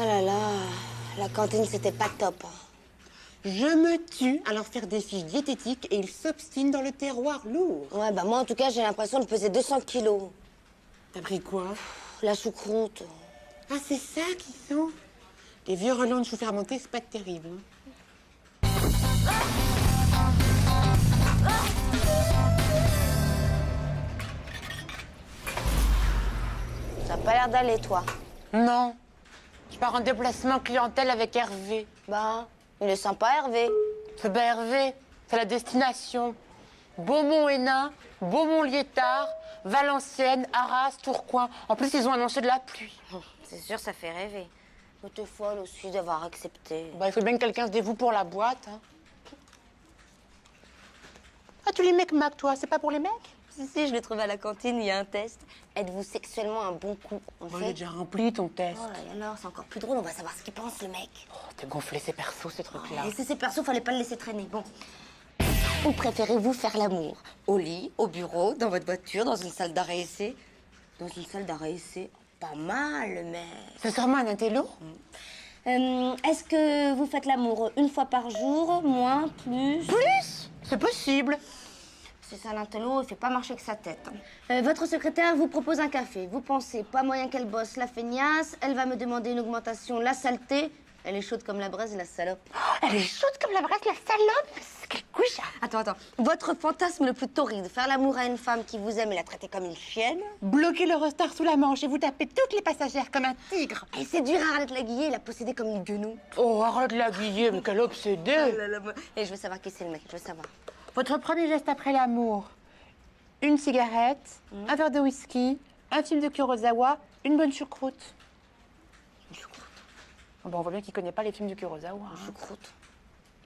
là là, la cantine, c'était pas top. Je me tue à leur faire des fiches diététiques et ils s'obstinent dans le terroir lourd. Ouais, bah moi, en tout cas, j'ai l'impression de peser 200 kilos. T'as pris quoi? La choucroute. Ah, c'est ça qu'ils sont? Les vieux relents de chou fermenté, c'est pas terrible. Hein. Ça a pas l'air d'aller, toi. Non. Je pars en déplacement clientèle avec Hervé. Bah, il est sympa, Hervé. C'est ben Hervé, c'est la destination. Beaumont-Hénin, Beaumont-Liétard, Valenciennes, Arras, Tourcoing. En plus, ils ont annoncé de la pluie. C'est sûr, ça fait rêver. Mais t'es folle aussi d'avoir accepté. Bah, il faut bien que quelqu'un se dévoue pour la boîte. Hein. Ah, tu les mecs, Mac, toi, c'est pas pour les mecs? Si, je l'ai trouvé à la cantine, il y a un test. Êtes-vous sexuellement un bon coup? On Bon, fait... il est déjà rempli, ton test. Oh, et alors, c'est encore plus drôle, on va savoir ce qu'il pense, le mec. Oh, t'es gonflé, c'est perso, ces trucs-là. Et si c'est perso, fallait pas le laisser traîner. Bon. Où préférez-vous faire l'amour? Au lit, au bureau, dans votre voiture, dans une salle d'arrêt-essai? Dans une salle d'arrêt-essai? Pas mal, le mec. C'est sûrement un intello. Est-ce que vous faites l'amour une fois par jour, moins, plus? Plus? C'est possible. Si c'est un intello, il fait pas marcher que sa tête. Votre secrétaire vous propose un café. Vous pensez, pas moyen qu'elle bosse, la feignasse. Elle va me demander une augmentation, la saleté. Elle est chaude comme la braise, la salope. Oh, elle est chaude comme la braise, la salope. Quelle couche. Attends. Votre fantasme le plus torride, faire l'amour à une femme qui vous aime et la traiter comme une chienne? Bloquer le restart sous la manche et vous taper toutes les passagères comme un tigre. Et séduire Arlette Laguiller et la posséder comme une guenou. Oh, arrête la Laguiller, mais quelle obsédée. Et je veux savoir qui c'est le mec, je veux savoir. Votre premier geste après l'amour. Une cigarette, un verre de whisky, un film de Kurosawa, une bonne choucroute. Une choucroute? Oh, ben, on voit bien qu'il connaît pas les films de Kurosawa. Une choucroute.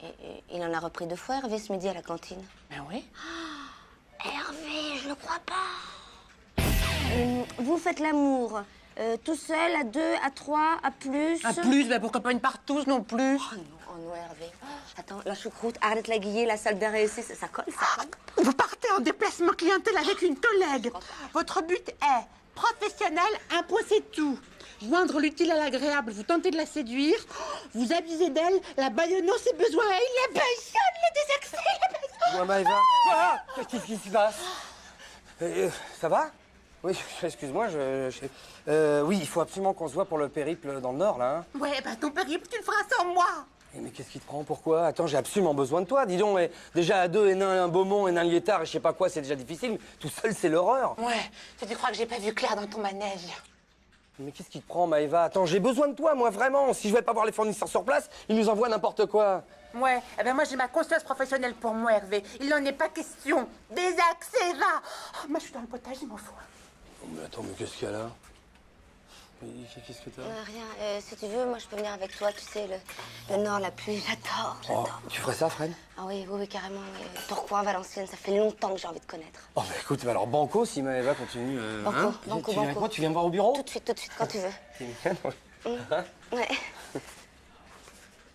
Et il en a repris 2 fois, Hervé, ce midi à la cantine. Ben oui. Hervé, je le crois pas. Vous faites l'amour tout seul, à 2, à 3, à plus? À plus, ben pourquoi pas une partouze non plus? Oh non, Hervé. Attends, la choucroute, Arlette Laguiller, la salle d'arrêt essai, ça colle, ça colle? Vous partez en déplacement clientèle avec une collègue. Votre but est professionnel, un point c'est tout. Joindre l'utile à l'agréable, vous tentez de la séduire, vous abusez d'elle, la bâillonnant ses besoins, et il la baillonne, les désaxés, la baillonne. Moi, Maëva. Ah, qu'est-ce qui se passe? Ça va? Oui, excuse-moi, oui, il faut absolument qu'on se voit pour le périple dans le Nord, là. Hein. Ouais, ben ton périple, tu le feras sans moi. Mais qu'est-ce qui te prend? Pourquoi? Attends, j'ai absolument besoin de toi. Dis donc, mais déjà à 2, Hénin, un Beaumont, Hénin, Liétard, et je sais pas quoi, c'est déjà difficile. Mais tout seul, c'est l'horreur. Ouais, tu crois que j'ai pas vu clair dans ton manège? Mais qu'est-ce qui te prend, Maëva? Attends, j'ai besoin de toi, moi, vraiment. Si je vais pas voir les fournisseurs sur place, ils nous envoient n'importe quoi. Ouais, eh ben moi j'ai ma conscience professionnelle pour moi, Hervé. Il n'en est pas question. Désaxé, va. Oh, moi je suis dans le potage, il m'en faut. Oh, mais attends, mais qu'est-ce qu'il y a là? Qu'est-ce que t'as? Rien. Si tu veux, moi, je peux venir avec toi. Tu sais, le Nord, la pluie, j'adore. Oh, tu ferais ça, Fred? Ah oui, carrément. Oui. Tourcoing, Valenciennes, ça fait longtemps que j'ai envie de connaître. Oh, bah écoute, alors banco si Maëva continue. Banco, tu viens avec moi, tu viens me voir au bureau? Tout de suite, quand tu veux. C'est nickel, ouais. Ouais.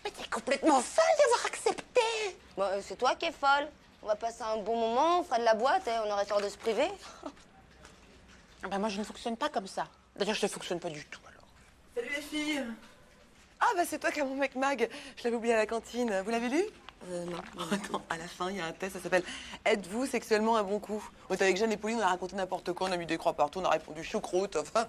Mais t'es complètement folle d'avoir accepté. Bon, c'est toi qui es folle. On va passer un bon moment, on fera de la boîte et on aurait tort de se priver. Ah ben moi je ne fonctionne pas comme ça. D'ailleurs je ne fonctionne pas du tout alors. Salut les filles. Ah bah c'est toi qui as mon mec Mag. Je l'avais oublié à la cantine. Vous l'avez lu? Non. Attends, à la fin, il y a un test, ça s'appelle « Êtes-vous sexuellement un bon coup ?» On était avec Jeanne et Pauline, on a raconté n'importe quoi, on a mis des croix partout, on a répondu choucroute, enfin...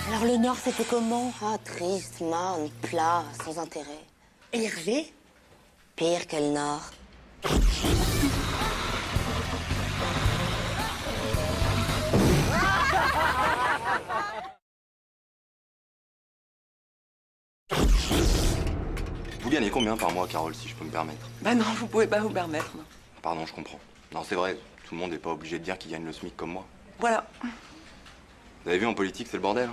Alors le Nord, c'était comment? Ah, triste, marne, plat, sans intérêt. Et Hervé? Pire que le Nord. Vous gagnez combien par mois, Carole, si je peux me permettre? Bah non, vous pouvez pas vous permettre, non. Pardon, je comprends. Non, c'est vrai, tout le monde n'est pas obligé de dire qu'il gagne le SMIC comme moi. Voilà. Vous avez vu, en politique, c'est le bordel.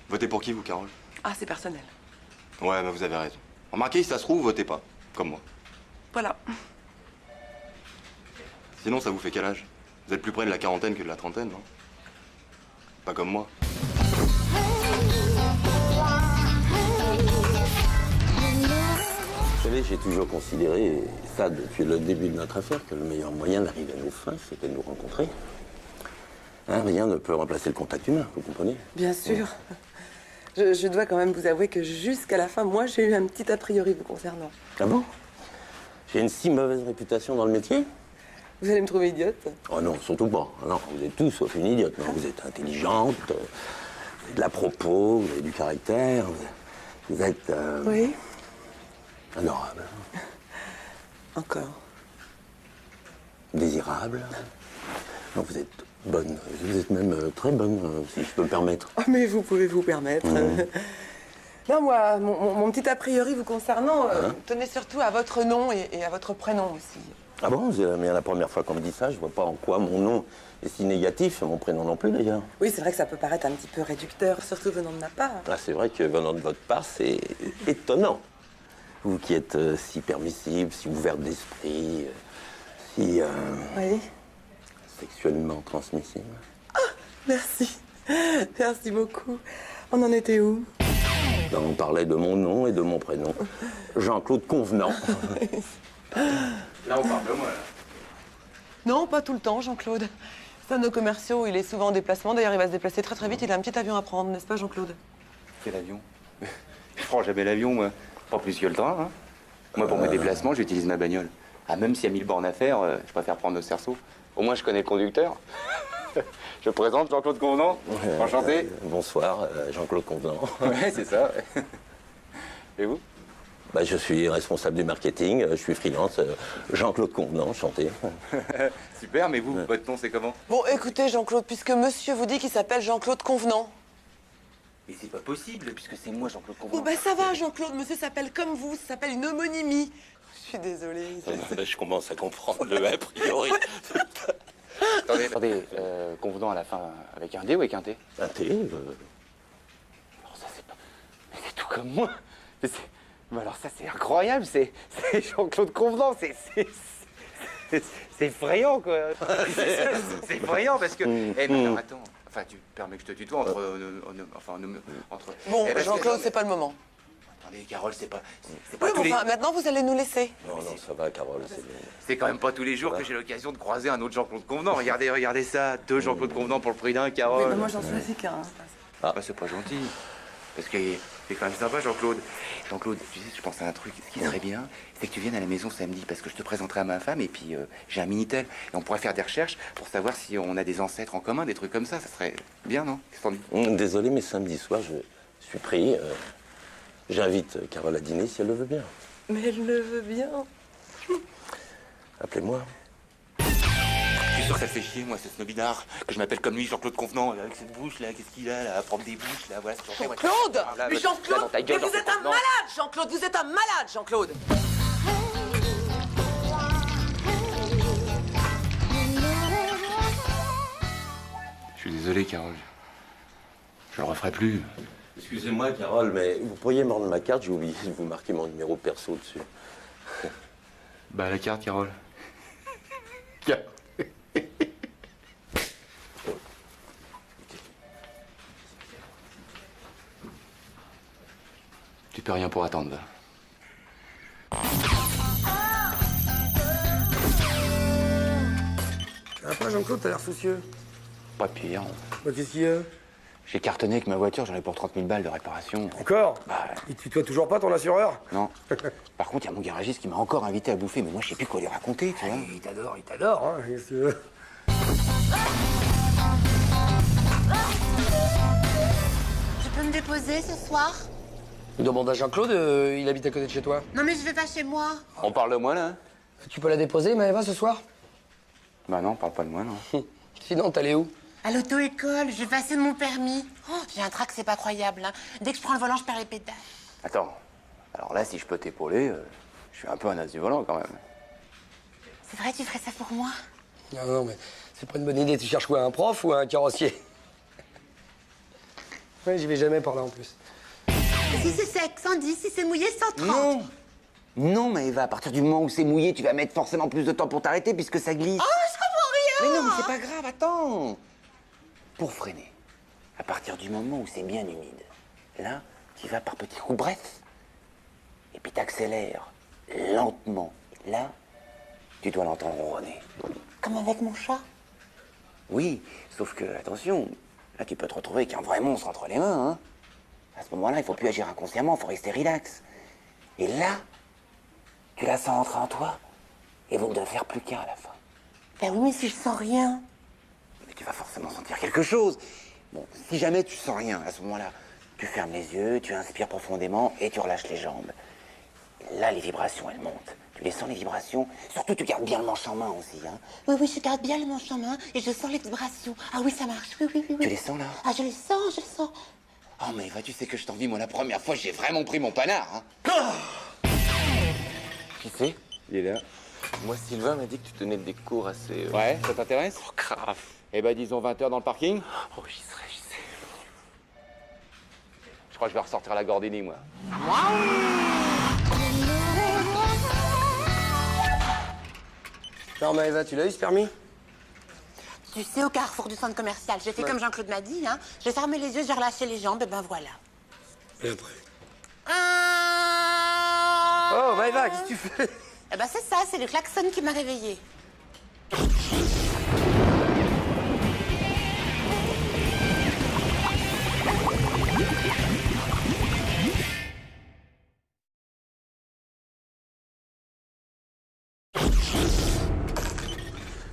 Votez pour qui, vous, Carole? Ah, c'est personnel. Ouais, bah vous avez raison. Remarquez, si ça se trouve, votez pas. Comme moi. Voilà. Sinon, ça vous fait quel âge? Vous êtes plus près de la quarantaine que de la trentaine, non? Pas comme moi. J'ai toujours considéré, et ça depuis le début de notre affaire, que le meilleur moyen d'arriver à nos fins, c'était de nous rencontrer. Hein, rien ne peut remplacer le contact humain, vous comprenez? Bien sûr. Je dois quand même vous avouer que jusqu'à la fin, moi, j'ai eu un petit a priori vous concernant. Ah bon? J'ai une si mauvaise réputation dans le métier? Vous allez me trouver idiote? Oh non, surtout pas. Non, vous êtes tout sauf une idiote. Non, vous êtes intelligente, vous avez de la propos, vous avez du caractère, vous êtes... Oui. Adorable. Encore. Désirable. Non, vous êtes bonne. Vous êtes même très bonne, si je peux me permettre. Oh, mais vous pouvez vous permettre. Non, moi, mon petit a priori vous concernant tenait surtout à votre nom et à votre prénom aussi. Ah bon? C'est la première fois qu'on me dit ça. Je vois pas en quoi mon nom est si négatif, mon prénom non plus d'ailleurs. Oui, c'est vrai que ça peut paraître un petit peu réducteur, surtout venant de ma part. Ah, c'est vrai que venant de votre part, c'est étonnant. Vous qui êtes si permissible, si ouverte d'esprit, si Oui. sexuellement transmissible. Ah, merci. Merci beaucoup. On en était où? Ben, on parlait de mon nom et de mon prénom. Jean-Claude Convenant. Là, on parle de moi, là. Non, pas tout le temps, Jean-Claude. C'est un de nos commerciaux, il est souvent en déplacement. D'ailleurs, il va se déplacer très très vite. Il a un petit avion à prendre, n'est-ce pas, Jean-Claude? Quel avion? Je prends jamais l'avion, moi. Pas plus que le train, hein. Moi, pour mes déplacements, j'utilise ma bagnole. Ah, même s'il y a 1000 bornes à faire, je préfère prendre le cerceau. Au moins, je connais le conducteur. Je présente Jean-Claude Convenant. Enchanté. Bonsoir, Jean-Claude Convenant. Ouais, c'est ça. Ouais. Et vous? Bah, je suis responsable du marketing, je suis freelance. Jean-Claude Convenant, enchanté. Super, mais vous, votre nom, c'est comment? Bon, écoutez, Jean-Claude, puisque monsieur vous dit qu'il s'appelle Jean-Claude Convenant. Mais c'est pas possible, puisque c'est moi, Jean-Claude Bon, Convenant. bah ça va, Jean-Claude, monsieur s'appelle comme vous, ça s'appelle une homonymie. Je suis désolée. Je commence à comprendre le a priori. Attendez, Convenant à la fin, avec un D ou avec un T? Un thé Alors ça, c'est pas... Mais c'est tout comme moi. Mais alors ça, c'est incroyable, c'est Jean-Claude Convenant, c'est effrayant, quoi. C'est effrayant, parce que... Eh, mais alors, attends, enfin, tu permets que je te tutoie entre... Bon, Eh, parce que- Jean-Claude, c'est pas le moment. Attendez, Carole, c'est pas Oui, tous mais les... enfin, maintenant, vous allez nous laisser. Non, non, ça va, Carole, c'est bien. C'est quand même pas tous les jours que j'ai l'occasion de croiser un autre Jean-Claude Convenant. Regardez ça, 2 Jean-Claude Convenant pour le prix d'un, Oui, Carole. mais moi, j'en choisis qu'un. Ah, c'est pas gentil. Parce qu'il est quand même sympa, Jean-Claude. Jean-Claude, tu sais, je pense à un truc. Ce qui serait bien, c'est que tu viennes à la maison samedi, parce que je te présenterai à ma femme, et puis j'ai un Minitel. Et on pourrait faire des recherches pour savoir si on a des ancêtres en commun, des trucs comme ça. Ça serait bien, non? Qu'est-ce que t'en dis? Désolé, mais samedi soir, je suis pris. J'invite Carole à dîner si elle le veut bien. Mais elle le veut bien. Appelez-moi. Je suis sûr que ça fait chier, moi, ce snobinard, que je m'appelle comme lui, Jean-Claude Convenant, avec cette bouche, là, qu'est-ce qu'il a, là, à prendre des bouches, là, voilà, ce que j'en fais, moi. Jean-Claude! Ah, là, Mais là, Jean-Claude! dans ta Mais gueule, vous êtes un Jean-Claude, non. malade, Jean-Claude! Vous êtes un malade, Jean-Claude! Je suis désolé, Carole. Je le referai plus. Excusez-moi, Carole, mais vous pourriez me rendre ma carte, j'ai oublié de vous marquer mon numéro perso dessus. Bah, la carte, Carole. Tu peux rien pour attendre, va. Ça va pas, Jean-Claude, t'as l'air soucieux. Pas pire. Bah, qu'est-ce qu'il y a? J'ai cartonné avec ma voiture, j'en ai pour 30 000 balles de réparation. Encore? Bah, Il te tutoie toujours pas, ton assureur? non. Par contre, il y a mon garagiste qui m'a encore invité à bouffer, mais moi, je sais plus quoi lui raconter, tu vois. Il t'adore, hein. Qu'est-ce que tu veux? Tu peux me déposer ce soir? Demande à Jean-Claude, il habite à côté de chez toi. Non, mais je vais pas chez moi. On parle de moi, là? Tu peux la déposer, Maëva, ce soir? Bah non, parle pas de moi, non. Sinon, t'allais où? À l'auto-école, je vais passer mon permis. Oh, j'ai un trac, c'est pas croyable. Hein. Dès que je prends le volant, je perds les pédales. Attends. Alors là, si je peux t'épauler, je suis un peu un as du volant, quand même. C'est vrai, tu ferais ça pour moi? Non, non, mais c'est pas une bonne idée. Tu cherches quoi, un prof ou un carrossier? Ouais, j'y vais jamais par là, en plus. Si c'est sec, 110. Si c'est mouillé, 130. Non! Non, mais Eva, à partir du moment où c'est mouillé, tu vas mettre forcément plus de temps pour t'arrêter puisque ça glisse. Oh, je comprends rien. Mais non, mais c'est pas grave, attends. Pour freiner, à partir du moment où c'est bien humide, là, tu vas par petits coups brefs. Et puis t'accélères lentement. Là, tu dois l'entendre ronronner. Comme avec mon chat. Oui, sauf que, attention, là tu peux te retrouver avec un vrai monstre entre les mains. Hein. À ce moment-là, il faut plus agir inconsciemment, il faut rester relax. Et là, tu la sens entrer en toi, et vous ne devez faire plus qu'un à la fin. Ben oui, mais si je sens rien. Mais tu vas forcément sentir quelque chose. Bon, si jamais tu sens rien, à ce moment-là, tu fermes les yeux, tu inspires profondément et tu relâches les jambes. Et là, les vibrations, elles montent. Tu les sens, les vibrations. Surtout, tu gardes bien le manche en main aussi. Hein. Oui, oui, je garde bien le manche en main et je sens les vibrations. Ah oui, ça marche. Oui, oui, oui. Tu les sens, là? Ah, je les sens, je les sens. Oh, mais tu sais que je t'envie, moi, la première fois, j'ai vraiment pris mon panard. Hein. Qui c'est? Il est là. Moi, Sylvain m'a dit que tu tenais des cours assez... Ouais, ça t'intéresse? Oh, grave. Eh ben, disons 20 heures dans le parking. Oh, j'y serai. Je crois que je vais ressortir la Gordini, moi. Alors Maëva, tu l'as eu ce permis? Tu sais, au carrefour du centre commercial, j'ai fait comme Jean-Claude m'a dit, hein. J'ai fermé les yeux, j'ai relâché les jambes, et ben voilà. Et après? Ah Oh Maëva, qu'est-ce que tu fais? Eh ben c'est ça, c'est le klaxon qui m'a réveillée.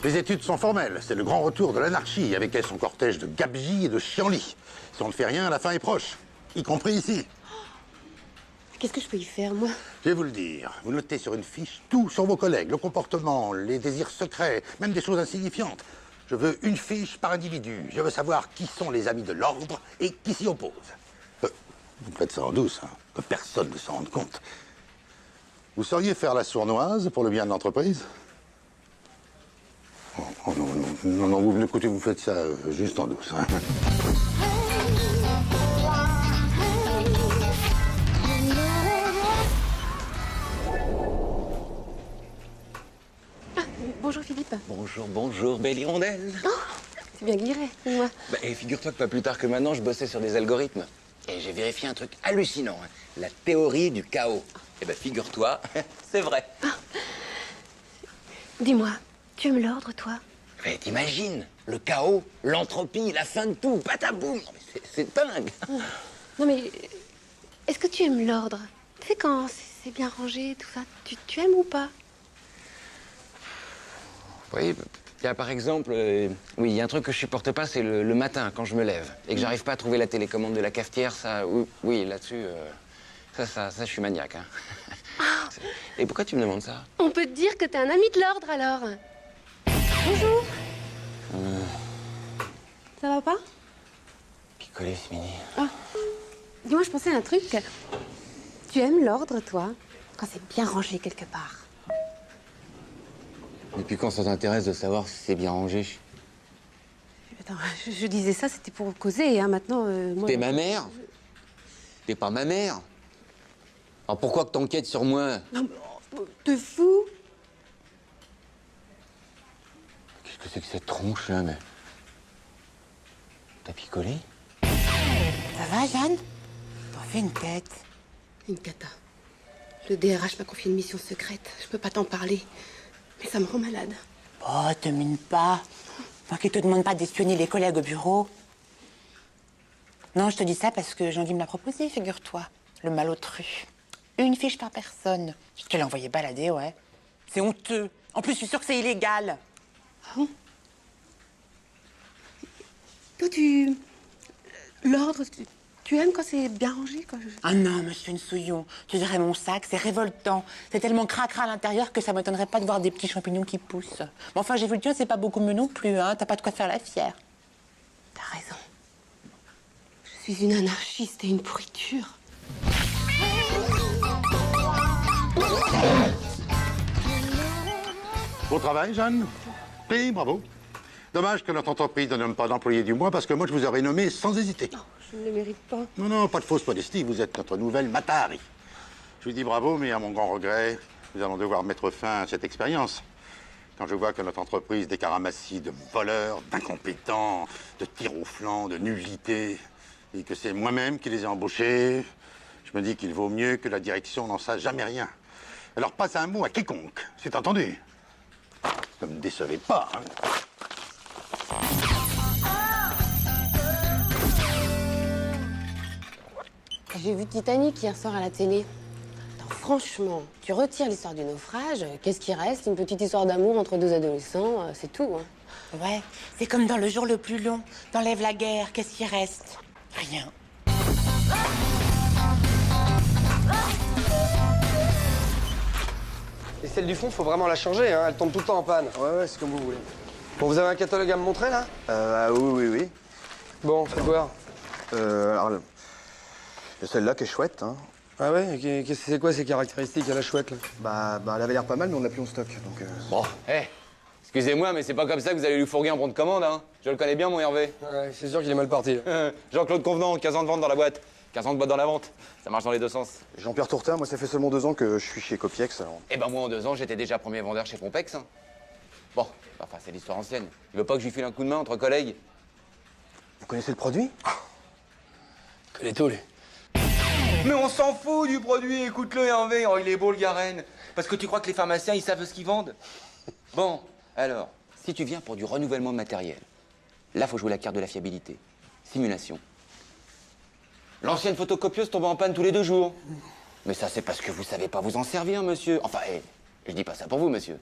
Les études sont formelles. C'est le grand retour de l'anarchie, avec elle son cortège de gabegies et de chienlits. Si on ne fait rien, la fin est proche. Y compris ici. Qu'est-ce que je peux y faire, moi? Je vais vous le dire. Vous notez sur une fiche tout sur vos collègues, le comportement, les désirs secrets, même des choses insignifiantes. Je veux une fiche par individu. Je veux savoir qui sont les amis de l'ordre et qui s'y opposent. Vous faites ça en douce, hein, que personne ne s'en rende compte. Vous sauriez faire la sournoise pour le bien de l'entreprise? Oh non, non, non, vous, écoutez, vous faites ça juste en douce. Hein. Ah, bonjour Philippe. Bonjour, belle hirondelle. Oh, c'est bien guiré, dis-moi. Bah, et figure-toi que pas plus tard que maintenant, je bossais sur des algorithmes. Et j'ai vérifié un truc hallucinant, hein, la théorie du chaos. Et ben figure-toi, c'est vrai. Dis-moi, tu aimes l'ordre, toi? Mais t'imagines, le chaos, l'entropie, la fin de tout, bataboum. Non, mais c'est dingue. Non mais, est-ce que tu aimes l'ordre? Tu sais, quand c'est bien rangé, tout ça, tu aimes ou pas? Oui, il y a par exemple, oui, il y a un truc que je supporte pas, c'est le matin, quand je me lève, et que j'arrive pas à trouver la télécommande de la cafetière, ça, oui, là-dessus, ça, je suis maniaque, hein. Et pourquoi tu me demandes ça? On peut te dire que t'es un ami de l'ordre, alors. Bonjour. Ça va pas? Picolé, c'est mini. Oh. Dis-moi, je pensais à un truc. Tu aimes l'ordre, toi, quand c'est bien rangé quelque part? Et puis quand ça t'intéresse de savoir si c'est bien rangé? Attends, je disais ça, c'était pour causer, hein, maintenant, moi... T'es ma mère? T'es pas ma mère? Alors pourquoi que t'enquêtes sur moi? Non, mais, t'es fou? Qu'est-ce que c'est que cette tronche, là, mais... T'as picolé? Ça va, Jeanne? T'en fais une tête. Une cata. Le DRH m'a confié une mission secrète. Je peux pas t'en parler. Mais ça me rend malade. Oh, te mine pas. Moi qui te demande pas d'espionner les collègues au bureau. Non, je te dis ça parce que Jean-Guy me l'a proposé, figure-toi. Le malotru. Une fiche par personne. Je te l'ai envoyé balader, ouais. C'est honteux. En plus, je suis sûre que c'est illégal. Ah bon? Toi, l'ordre, tu aimes quand c'est bien rangé, quand je... Ah non, monsieur une souillon. Tu verrais mon sac, c'est révoltant. C'est tellement cracra à l'intérieur que ça m'étonnerait pas de voir des petits champignons qui poussent. Mais enfin, j'ai vu le tien, c'est pas beaucoup mieux non plus, hein. T'as pas de quoi faire la fière. T'as raison. Je suis une anarchiste et une pourriture. Beau travail, Jeanne? Oui, bravo. Dommage que notre entreprise ne nomme pas d'employé du mois, parce que moi, je vous aurais nommé sans hésiter. Oh, je ne le mérite pas. Non, non, pas de fausse modestie, vous êtes notre nouvelle Matari. Je vous dis bravo, mais à mon grand regret, nous allons devoir mettre fin à cette expérience. Quand je vois que notre entreprise décaramassie de voleurs, d'incompétents, de tirs au flanc, de nullités, et que c'est moi-même qui les ai embauchés, je me dis qu'il vaut mieux que la direction n'en sache jamais rien. Alors passe un mot à quiconque, c'est entendu. Ne me décevez pas, hein. J'ai vu Titanic hier soir à la télé. Attends, franchement, tu retires l'histoire du naufrage, qu'est-ce qui reste? Une petite histoire d'amour entre deux adolescents, c'est tout, hein. Ouais, c'est comme dans Le jour le plus long. T'enlèves la guerre, qu'est-ce qui reste? Rien. Et celle du fond, faut vraiment la changer, hein. Elle tombe tout le temps en panne. Ouais, c'est comme vous voulez. Bon, vous avez un catalogue à me montrer, là? Oui. Bon, faites voir. Alors, il y a celle-là qui est chouette, hein. Ah ouais? C'est quoi ces caractéristiques à la chouette, là? Bah, elle avait l'air pas mal, mais on l'a plus en stock, donc... Bon, excusez-moi, mais c'est pas comme ça que vous allez lui fourguer un bon de commande, hein. Je le connais bien, mon Hervé. Ouais, c'est sûr qu'il est mal parti. Jean-Claude Convenant, 15 ans de vente dans la boîte. 15 ans de boîte dans la vente. Ça marche dans les deux sens. Jean-Pierre Tourtin, moi, ça fait seulement 2 ans que je suis chez Copiex, alors... Eh ben moi, en 2 ans, j'étais déjà premier vendeur chez Pompex. Hein. Bon, enfin, c'est l'histoire ancienne. Il veut pas que je lui file un coup de main entre collègues? Vous connaissez le produit? Que les taux, lui. Mais on s'en fout du produit, écoute-le, Hervé. Oh, il est beau, le Garenne. Parce que tu crois que les pharmaciens, ils savent ce qu'ils vendent? Bon, alors, si tu viens pour du renouvellement de matériel, là, faut jouer la carte de la fiabilité. Simulation. L'ancienne photocopieuse tombe en panne tous les 2 jours. Mais ça, c'est parce que vous savez pas vous en servir, monsieur. Enfin, je dis pas ça pour vous, monsieur.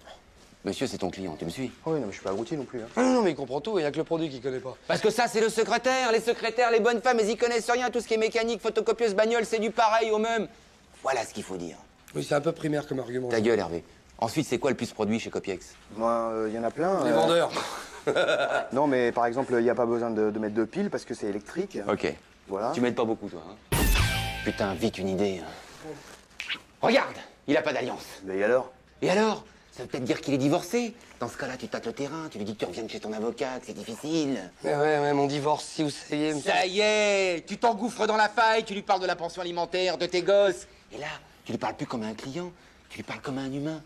Monsieur, c'est ton client, tu me suis? Oui, non, mais je suis pas abruti non plus, hein. Ah non, mais il comprend tout, il y a que le produit qu'il connaît pas. Parce que ça, c'est le secrétaire. Les secrétaires, les bonnes femmes, elles y connaissent rien. Tout ce qui est mécanique, photocopieuse, bagnole, c'est du pareil au même. Voilà ce qu'il faut dire. Oui, c'est un peu primaire comme argument. Ta gueule, Hervé. Ensuite, c'est quoi le plus produit chez Copiex? Moi, il y en a plein. Les vendeurs. Non, mais par exemple, il n'y a pas besoin de mettre de piles parce que c'est électrique. Ok. Voilà. Tu m'aides pas beaucoup, toi. Hein. Putain, vite une idée. Hein. Regarde, il a pas d'alliance. Mais alors? Et alors? Ça veut peut-être dire qu'il est divorcé. Dans ce cas-là, tu tâtes le terrain, tu lui dis que tu reviens de chez ton avocat, que c'est difficile. Mais ouais, mon divorce, si vous saviez... Ça y est, tu t'engouffres dans la faille, tu lui parles de la pension alimentaire, de tes gosses. Et là, tu lui parles plus comme un client, tu lui parles comme un humain.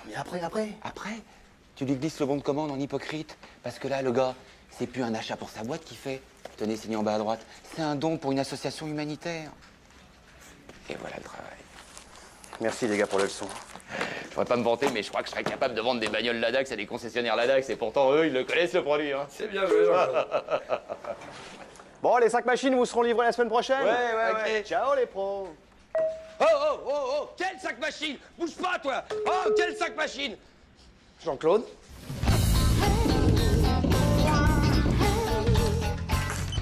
Mais après? Après, tu lui glisses le bon de commande en hypocrite. Parce que là, le gars, c'est plus un achat pour sa boîte qu'il fait. Tenez, signé en bas à droite. C'est un don pour une association humanitaire. Et voilà le travail. Merci les gars pour la leçon. Je pourrais pas me vanter, mais je crois que je serais capable de vendre des bagnoles Ladax à des concessionnaires Ladax. Et pourtant, eux, ils le connaissent, le produit. Hein. C'est bien joué, Jean-Claude. Bon, les 5 machines vous seront livrées la semaine prochaine? Ouais. Ciao les pros. Oh, quel sac machine? Bouge pas, toi. Oh, quel sac machine? Jean-Claude.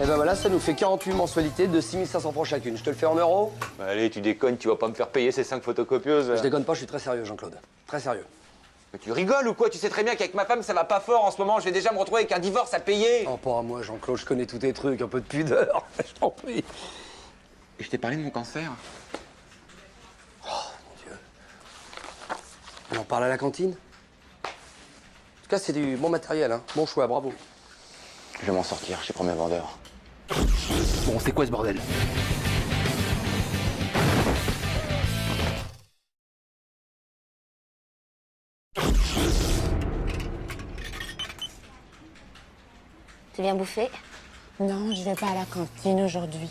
Et ben voilà, ça nous fait 48 mensualités de 6500 francs chacune. Je te le fais en euros? Allez, tu déconnes, tu vas pas me faire payer ces 5 photocopieuses. Je déconne pas, je suis très sérieux, Jean-Claude. Très sérieux. Mais tu rigoles ou quoi? Tu sais très bien qu'avec ma femme, ça va pas fort en ce moment. Je vais déjà me retrouver avec un divorce à payer. Oh, pas à moi, Jean-Claude, je connais tous tes trucs, un peu de pudeur. Je t'en prie. Et je t'ai parlé de mon cancer. Oh, mon Dieu. On en parle à la cantine? En tout cas, c'est du bon matériel, hein. Bon choix, bravo. Je vais m'en sortir chez Premier Vendeur. Bon, c'est quoi ce bordel? Tu viens bouffer? Non, je vais pas à la cantine aujourd'hui.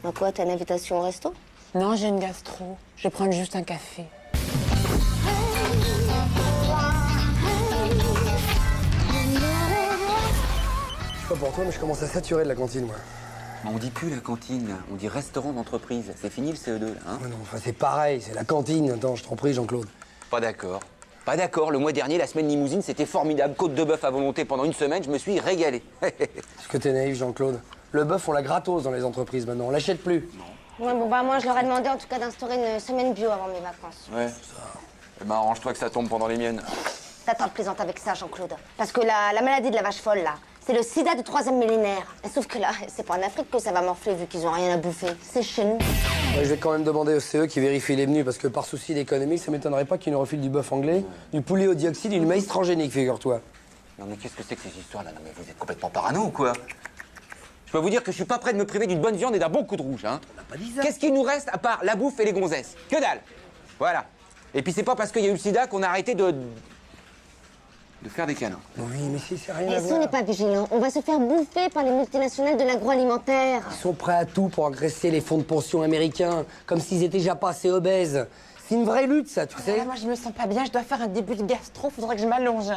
En quoi, t'as une invitation au resto? Non, j'ai une gastro. Je vais prendre juste un café. Pas pour toi, mais je commence à saturer de la cantine, moi. On dit plus la cantine, là. On dit restaurant d'entreprise. C'est fini le CE2, là, hein? Ouais, non, enfin, c'est pareil, c'est la cantine. Attends, je t'en prie, Jean-Claude. Pas d'accord. Pas d'accord. Le mois dernier, la semaine limousine, c'était formidable. Côte de bœuf à volonté pendant 1 semaine, je me suis régalé. Est-ce que t'es naïf, Jean-Claude? Le bœuf, on l'a gratos dans les entreprises maintenant, on l'achète plus. Ouais, bon, bah, moi, je leur ai demandé en tout cas d'instaurer une semaine bio avant mes vacances. Ouais. Eh ben, arrange-toi que ça tombe pendant les miennes. T'attends de plaisanter avec ça, Jean-Claude. Parce que la maladie de la vache folle, là, c'est le sida du 3e millénaire. Et sauf que là, c'est pas en Afrique que ça va morfler vu qu'ils ont rien à bouffer. C'est chez nous. Ouais, je vais quand même demander au CE qui vérifie les menus, parce que par souci d'économie, ça m'étonnerait pas qu'ils nous refilent du bœuf anglais, du poulet au dioxyde et du maïs transgénique, figure-toi. Non mais qu'est-ce que c'est que ces histoires-là? Non mais vous êtes complètement parano ou quoi? Je peux vous dire que je suis pas prêt de me priver d'une bonne viande et d'un bon coup de rouge, hein. On n'a pas dit ça. Qu'est-ce qu'il nous reste à part la bouffe et les gonzesses? Que dalle! Voilà. Et puis c'est pas parce qu'il y a eu le sida qu'on a arrêté de faire des câlins. Oui, mais si, c'est rien Et à si on voir. n'est pas vigilant, on va se faire bouffer par les multinationales de l'agroalimentaire. Ils sont prêts à tout pour agresser les fonds de pension américains, comme s'ils étaient déjà pas assez obèses. C'est une vraie lutte, ça, tu sais. Moi, je me sens pas bien, je dois faire un début de gastro, faudrait que je m'allonge.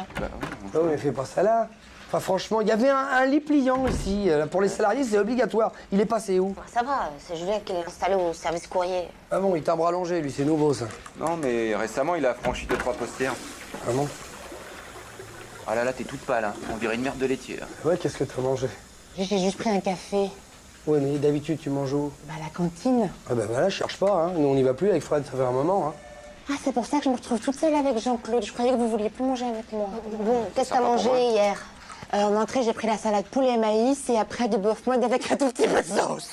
Non, mais fais pas ça là. Enfin, franchement, il y avait un lit pliant ici. Pour les salariés, c'est obligatoire. Il est passé où? Ça va, c'est Julien qui l'a installé au service courrier. Ah bon, il timbre allongé, lui, c'est nouveau, ça. Non, mais récemment, il a franchi 2-3 posters. Ah bon? Ah là là, t'es toute pâle, hein. On dirait une merde de laitier, là. Ouais, qu'est-ce que t'as mangé? J'ai juste pris un café. Ouais, mais d'habitude, tu manges où? Bah, à la cantine. Ah bah voilà, je cherche pas, hein. Nous, on n'y va plus avec Fred, ça fait un moment, hein. Ah, c'est pour ça que je me retrouve toute seule avec Jean-Claude. Je croyais que vous vouliez plus manger avec moi. Bon, qu'est-ce que t'as mangé hier? En entrée, j'ai pris la salade poulet et maïs et après du bœuf mode avec un tout petit peu de sauce.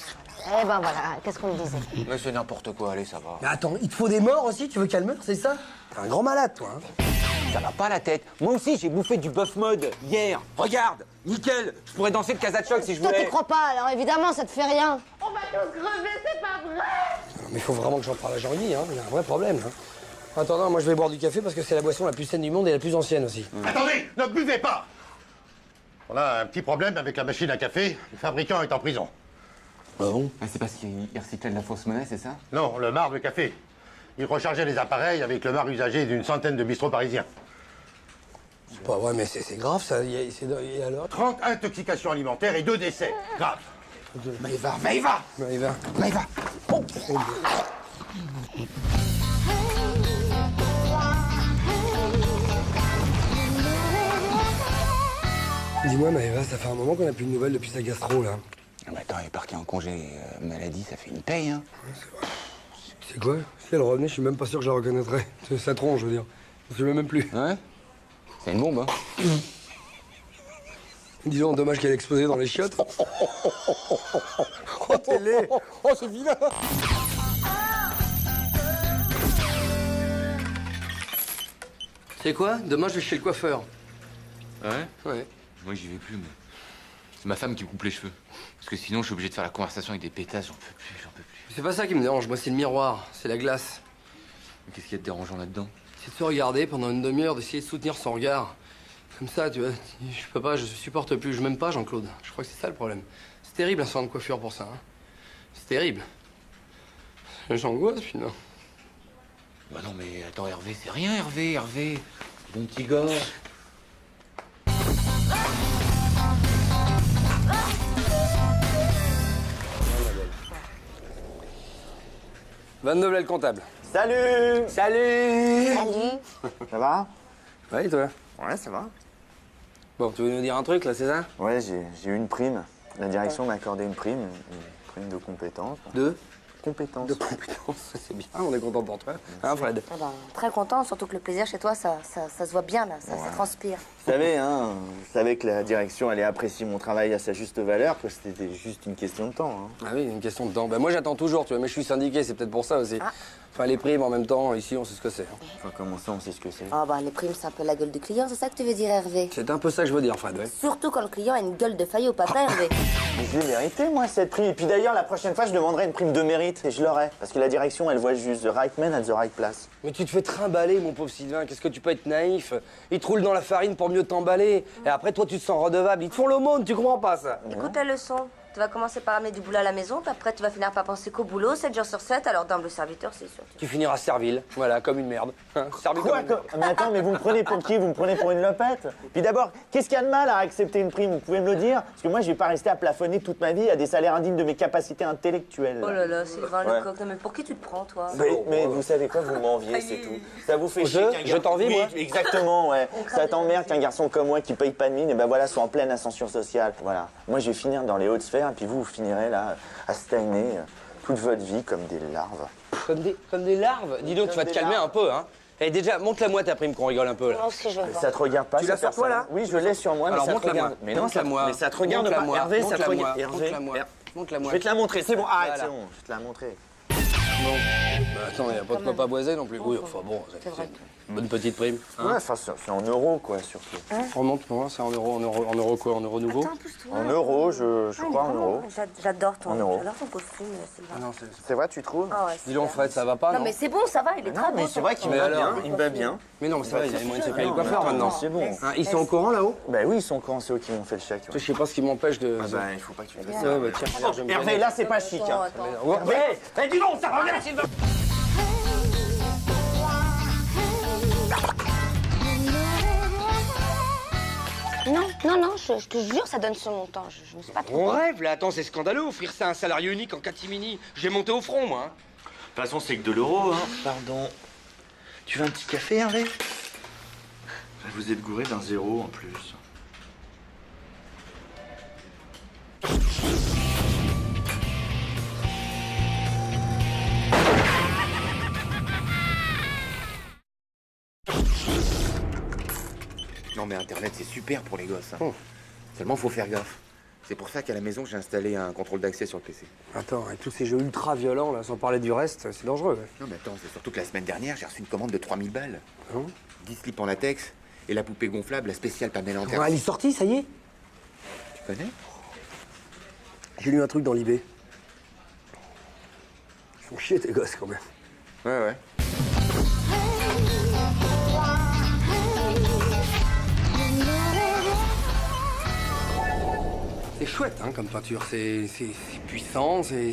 Eh ben voilà, qu'est-ce qu'on me disait? Mais c'est n'importe quoi, allez, ça va. Mais attends, il te faut des morts aussi? Tu veux qu'elle meure, c'est ça? T'es un grand malade, toi, hein. Ça va pas la tête. Moi aussi, j'ai bouffé du bœuf mode hier. Regarde, nickel. Je pourrais danser le Kazachok si je Toi, voulais. t'y crois pas, alors évidemment, ça te fait rien. On va tous crever, c'est pas vrai. Non, mais il faut vraiment que j'en parle à Jean-Guy, hein. Il y a un vrai problème, hein. Attends, moi, je vais boire du café parce que c'est la boisson la plus saine du monde et la plus ancienne aussi. Attendez, ne buvez pas. On a un petit problème avec la machine à café. Le fabricant est en prison. Ah bon? C'est parce qu'il recyclait de la fausse monnaie, c'est ça? Non, le marc de café. Il rechargeait les appareils avec le marc usagé d'une centaine de bistrots parisiens. C'est pas vrai, mais c'est grave, ça. Et alors? 30 intoxications alimentaires et 2 décès. Grave. Maëva. Maëva. Oh. Dis-moi, Maëva, ça fait un moment qu'on n'a plus de nouvelles depuis sa gastro, là. Ah bah attends, elle est partie en congé maladie, ça fait une paye, hein. C'est quoi? Si elle revenait, je suis même pas sûr que je la reconnaîtrais. C'est sa tronche, je veux dire. Je me souviens même plus. Ouais? C'est une bombe, hein. Disons, dommage qu'elle ait explosé dans les chiottes. Oh, t'es laid. Oh, c'est vilain. C'est quoi? Demain, je vais chez le coiffeur. Ouais? Ouais. Moi, j'y vais plus, mais c'est ma femme qui coupe les cheveux. Parce que sinon, je suis obligé de faire la conversation avec des pétasses, j'en peux plus. C'est pas ça qui me dérange, moi, c'est le miroir, c'est la glace. Mais qu'est-ce qu'il y a de dérangeant là-dedans? C'est de se regarder pendant une demi-heure, d'essayer de soutenir son regard. Comme ça, tu vois, je peux pas, je supporte plus, je m'aime pas, Jean-Claude. Je crois que c'est ça le problème. C'est terrible un salon de coiffure pour ça, hein. C'est terrible. J'angoisse, putain. Bah non, mais attends, Hervé, c'est rien, Hervé. Bon petit gars. Van Novel, le comptable. Salut. Salut. Ça va? Ouais, et toi? Ouais, ça va. Bon, tu veux nous dire un truc, là, c'est ça? Ouais, j'ai eu une prime. La direction m'a accordé une prime de compétences. De Compétences. De compétences, c'est bien, on est content pour toi. Hein, Fred? Ah ben, très content, surtout que le plaisir chez toi, ça se voit bien, là, ça transpire. Vous savez que la direction allait apprécier mon travail à sa juste valeur, que c'était juste une question de temps. Hein. Ah oui, une question de temps. Ben, moi, j'attends toujours, tu vois, mais je suis syndiqué, c'est peut-être pour ça aussi. Enfin, les primes, en même temps, ici, on sait ce que c'est. Hein. Enfin, comment ça, on sait ce que c'est? Ah bah les primes, c'est un peu la gueule du client, c'est ça que tu veux dire, Hervé? C'est un peu ça que je veux dire, Fred, ouais. Surtout quand le client a une gueule de faillot, papa, Hervé. Mais je l'ai mérité, moi, cette prime. Et puis d'ailleurs, la prochaine fois, je demanderai une prime de mérite, et je l'aurai. Parce que la direction, elle voit juste the right man at the right place. Mais tu te fais trimballer, mon pauvre Sylvain. Qu'est-ce que tu peux être naïf? Ils te roulent dans la farine pour mieux t'emballer. Et après, toi, tu te sens redevable. Ils te font l'aumône, tu comprends pas ça? Écoute la leçon. Tu vas commencer par amener du boulot à la maison, puis après tu vas finir par penser qu'au boulot, 7 jours sur 7, alors d'humble serviteur, c'est sûr. Tu finiras servile, voilà, comme une merde. Servile comme une merde. Mais attends, mais vous me prenez pour qui? Vous me prenez pour une lopette? Puis d'abord, qu'est-ce qu'il y a de mal à accepter une prime? Vous pouvez me le dire? Parce que moi, je vais pas rester à plafonner toute ma vie à des salaires indignes de mes capacités intellectuelles. Oh là là, Sylvain Lecoq, non mais pour qui tu te prends, toi? Mais vous savez quoi? Vous m'enviez, c'est tout. Ça vous fait chier qu'un Je t'envie, moi? Oui, exactement, ouais. Ça t'emmerde qu'un garçon comme moi qui paye pas de mine, et ben voilà, soit en pleine ascension sociale. Voilà. Moi, je vais finir dans les hautes sphères, et puis vous finirez là, à stagner toute votre vie comme des larves. Comme des larves? Dis donc, tu vas te calmer un peu, hein. Et déjà, montre-la-moi ta prime qu'on rigole un peu, là. Moi aussi, je veux Ça te regarde pas? Tu l'as sur toi, là? Oui, je l'ai sur moi, Alors, mais ça te regarde. Mais non, montre-la-moi. ça te regarde pas. Hervé, ça te regarde. Montre-la-moi. Je vais te la montrer, c'est bon. Arrête, Voilà. c'est bon, je vais te la montrer. Non. Bah, attends, il n'y a pas de quoi pas boiser non plus. Oui, enfin bon, c'est une bonne petite prime. Hein. Ouais, enfin, c'est en euros, quoi, surtout. Remonte-moi, c'est en euros quoi? En euros nouveaux? En euros, je crois, en euros. J'adore En euros. ton costume, Sylvain. Ah non, C'est vrai, tu trouves? Ah ouais, dis donc, Fred, ça va pas, non non? mais c'est bon, ça va, il est très beau. Mais c'est vrai qu'il me Mais va alors bien, il me va bien. Mais non, mais ça va, il y a moyen de se payer le Non, coiffeur mais attends, maintenant. c'est bon. Hein, ils sont au courant là-haut? Ben oui, ils sont au courant, c'est eux qui m'ont fait le chèque. Je sais pas ce qui m'empêche de. Ah ben, il faut pas que tu fasses Ouais, ça. bah tiens, regarde, je me Hervé, là, c'est pas chic, hein. Ouais. Hervé, dis donc, ça revient, Sylvain. Non, je te jure, ça donne ce montant. Je me suis pas trompée. On rêve, là. Attends, c'est scandaleux, offrir ça à un salarié unique en catimini. J'ai monté au front, moi. Hein. De toute façon, c'est que de l'euro, hein. Pardon. Tu veux un petit café, Hervé? Vous êtes gouré d'un 0 en plus. Non mais Internet c'est super pour les gosses. Hein. Seulement faut faire gaffe. C'est pour ça qu'à la maison j'ai installé un contrôle d'accès sur le PC. Attends, avec tous ces jeux ultra violents, là, sans parler du reste, c'est dangereux. Ouais. Non mais attends, c'est surtout que la semaine dernière j'ai reçu une commande de 3000 balles. Ah bon 10 slips en latex et la poupée gonflable, la spéciale Pamela Anderson. Ah, elle est sortie, ça y est? Tu connais? J'ai lu un truc dans l'eBay. Ils font chier tes gosses quand même. Ouais. C'est chouette, hein, comme peinture. C'est puissant, et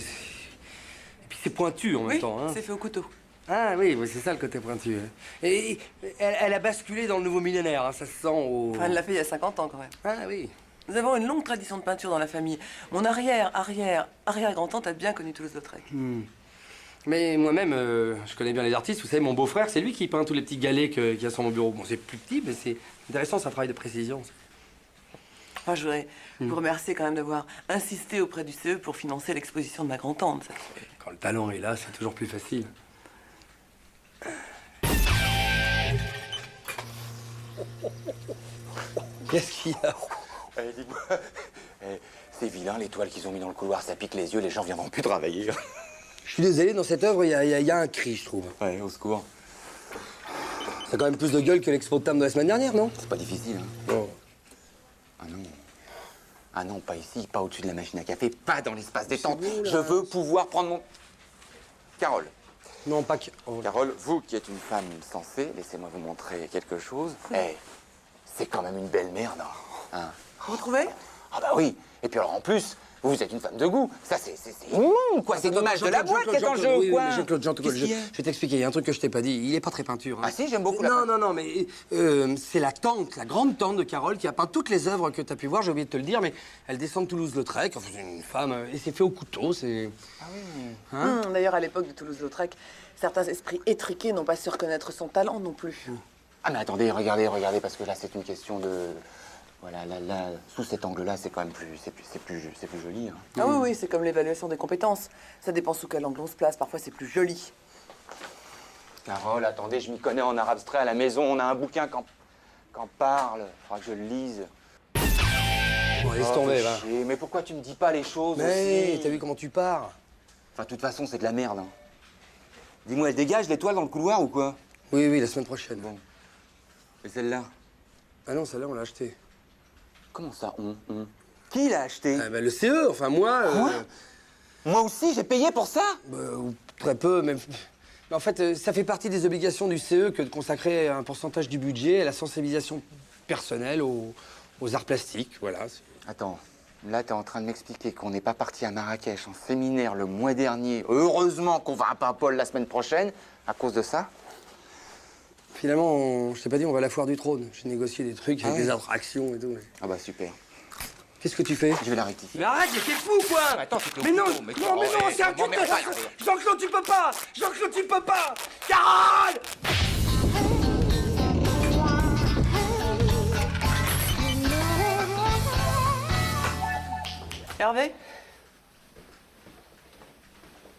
puis c'est pointu en même temps. Hein. C'est fait au couteau. Ah oui, c'est ça le côté pointu. Hein. Et elle a basculé dans le nouveau millénaire, hein, ça se sent au... Enfin, elle l'a fait il y a 50 ans quand même. Ah oui. Nous avons une longue tradition de peinture dans la famille. Mon arrière-grand-tante a bien connu Toulouse-Lautrec. Mais moi-même, je connais bien les artistes. Vous savez, mon beau-frère, c'est lui qui peint tous les petits galets qu'il y a sur mon bureau. Bon, c'est plus petit, mais c'est intéressant, c'est un travail de précision. Enfin, je voudrais vous remercier quand même d'avoir insisté auprès du CE pour financer l'exposition de ma grand-tante. Quand le talent est là, c'est toujours plus facile. Qu'est-ce qu'il y a? Dites-moi, c'est vilain les toiles qu'ils ont mis dans le couloir, ça pique les yeux, les gens viendront plus travailler. Je suis désolé, dans cette œuvre, il y a un cri, je trouve. Ouais, au secours. Ça a quand même plus de gueule que l'expo de Tam de la semaine dernière, non? C'est pas difficile, hein. Non. Ah non. Ah non, pas ici, pas au-dessus de la machine à café, pas dans l'espace détente. Bon, je veux pouvoir prendre mon... Carole. Non, pas que... Oh. Carole, vous qui êtes une femme sensée, laissez-moi vous montrer quelque chose. C'est quand même une belle merde, hein. Vous trouvez? Ah bah oui. Et puis alors en plus, vous êtes une femme de goût. Ça, c'est immonde, quoi. C'est l'image de la boîte qui est en jeu, quoi. Jean-Claude, je vais t'expliquer. Il y a un truc que je t'ai pas dit. Il est pas très peinture. Hein. Ah si, j'aime beaucoup la peinture. Non, mais c'est la tante, la grande tante de Carole qui a peint toutes les œuvres que tu as pu voir. J'ai oublié de te le dire, mais elle descend de Toulouse-Lautrec. Enfin, c'est une femme. Et c'est fait au couteau, c'est... Ah oui. Hein d'ailleurs, à l'époque de Toulouse-Lautrec, certains esprits étriqués n'ont pas su reconnaître son talent non plus. Ah mais attendez, regardez, parce que là, c'est une question de... Voilà, là, sous cet angle-là, c'est quand même plus, c'est plus joli. Hein. Ah oui, c'est comme l'évaluation des compétences. Ça dépend sous quel angle on se place. Parfois, c'est plus joli. Carole, attendez, je m'y connais en art abstrait à la maison. On a un bouquin qu'en parle. Faudra que je le lise. Bon, laisse tomber, va. Mais pourquoi tu me dis pas les choses Mais aussi? t'as vu comment tu pars? Enfin, de toute façon, c'est de la merde. Hein. Dis-moi, elle dégage l'étoile dans le couloir ou quoi? Oui, la semaine prochaine. Bon. Et celle-là? Ah non, celle-là, on l'a achetée. Comment ça, on? Qui l'a acheté? Ah, bah, le CE, enfin moi... Quoi? Moi aussi, j'ai payé pour ça? Ou très peu, mais en fait, ça fait partie des obligations du CE que de consacrer un pourcentage du budget à la sensibilisation personnelle aux arts plastiques, voilà. Attends, là, t'es en train de m'expliquer qu'on n'est pas parti à Marrakech en séminaire le mois dernier. Heureusement qu'on va à Paimpol la semaine prochaine, à cause de ça? Finalement, je t'ai pas dit, on va à la foire du trône. J'ai négocié des trucs avec des attractions et tout. Mais... Ah bah super. Qu'est-ce que tu fais? Je vais la rectifier. Mais arrête, mais t'es fou, quoi! Attends, c'est mais non, c'est un truc... Jean-Claude, tu peux pas! Jean-Claude, tu peux pas! Carole! Hervé?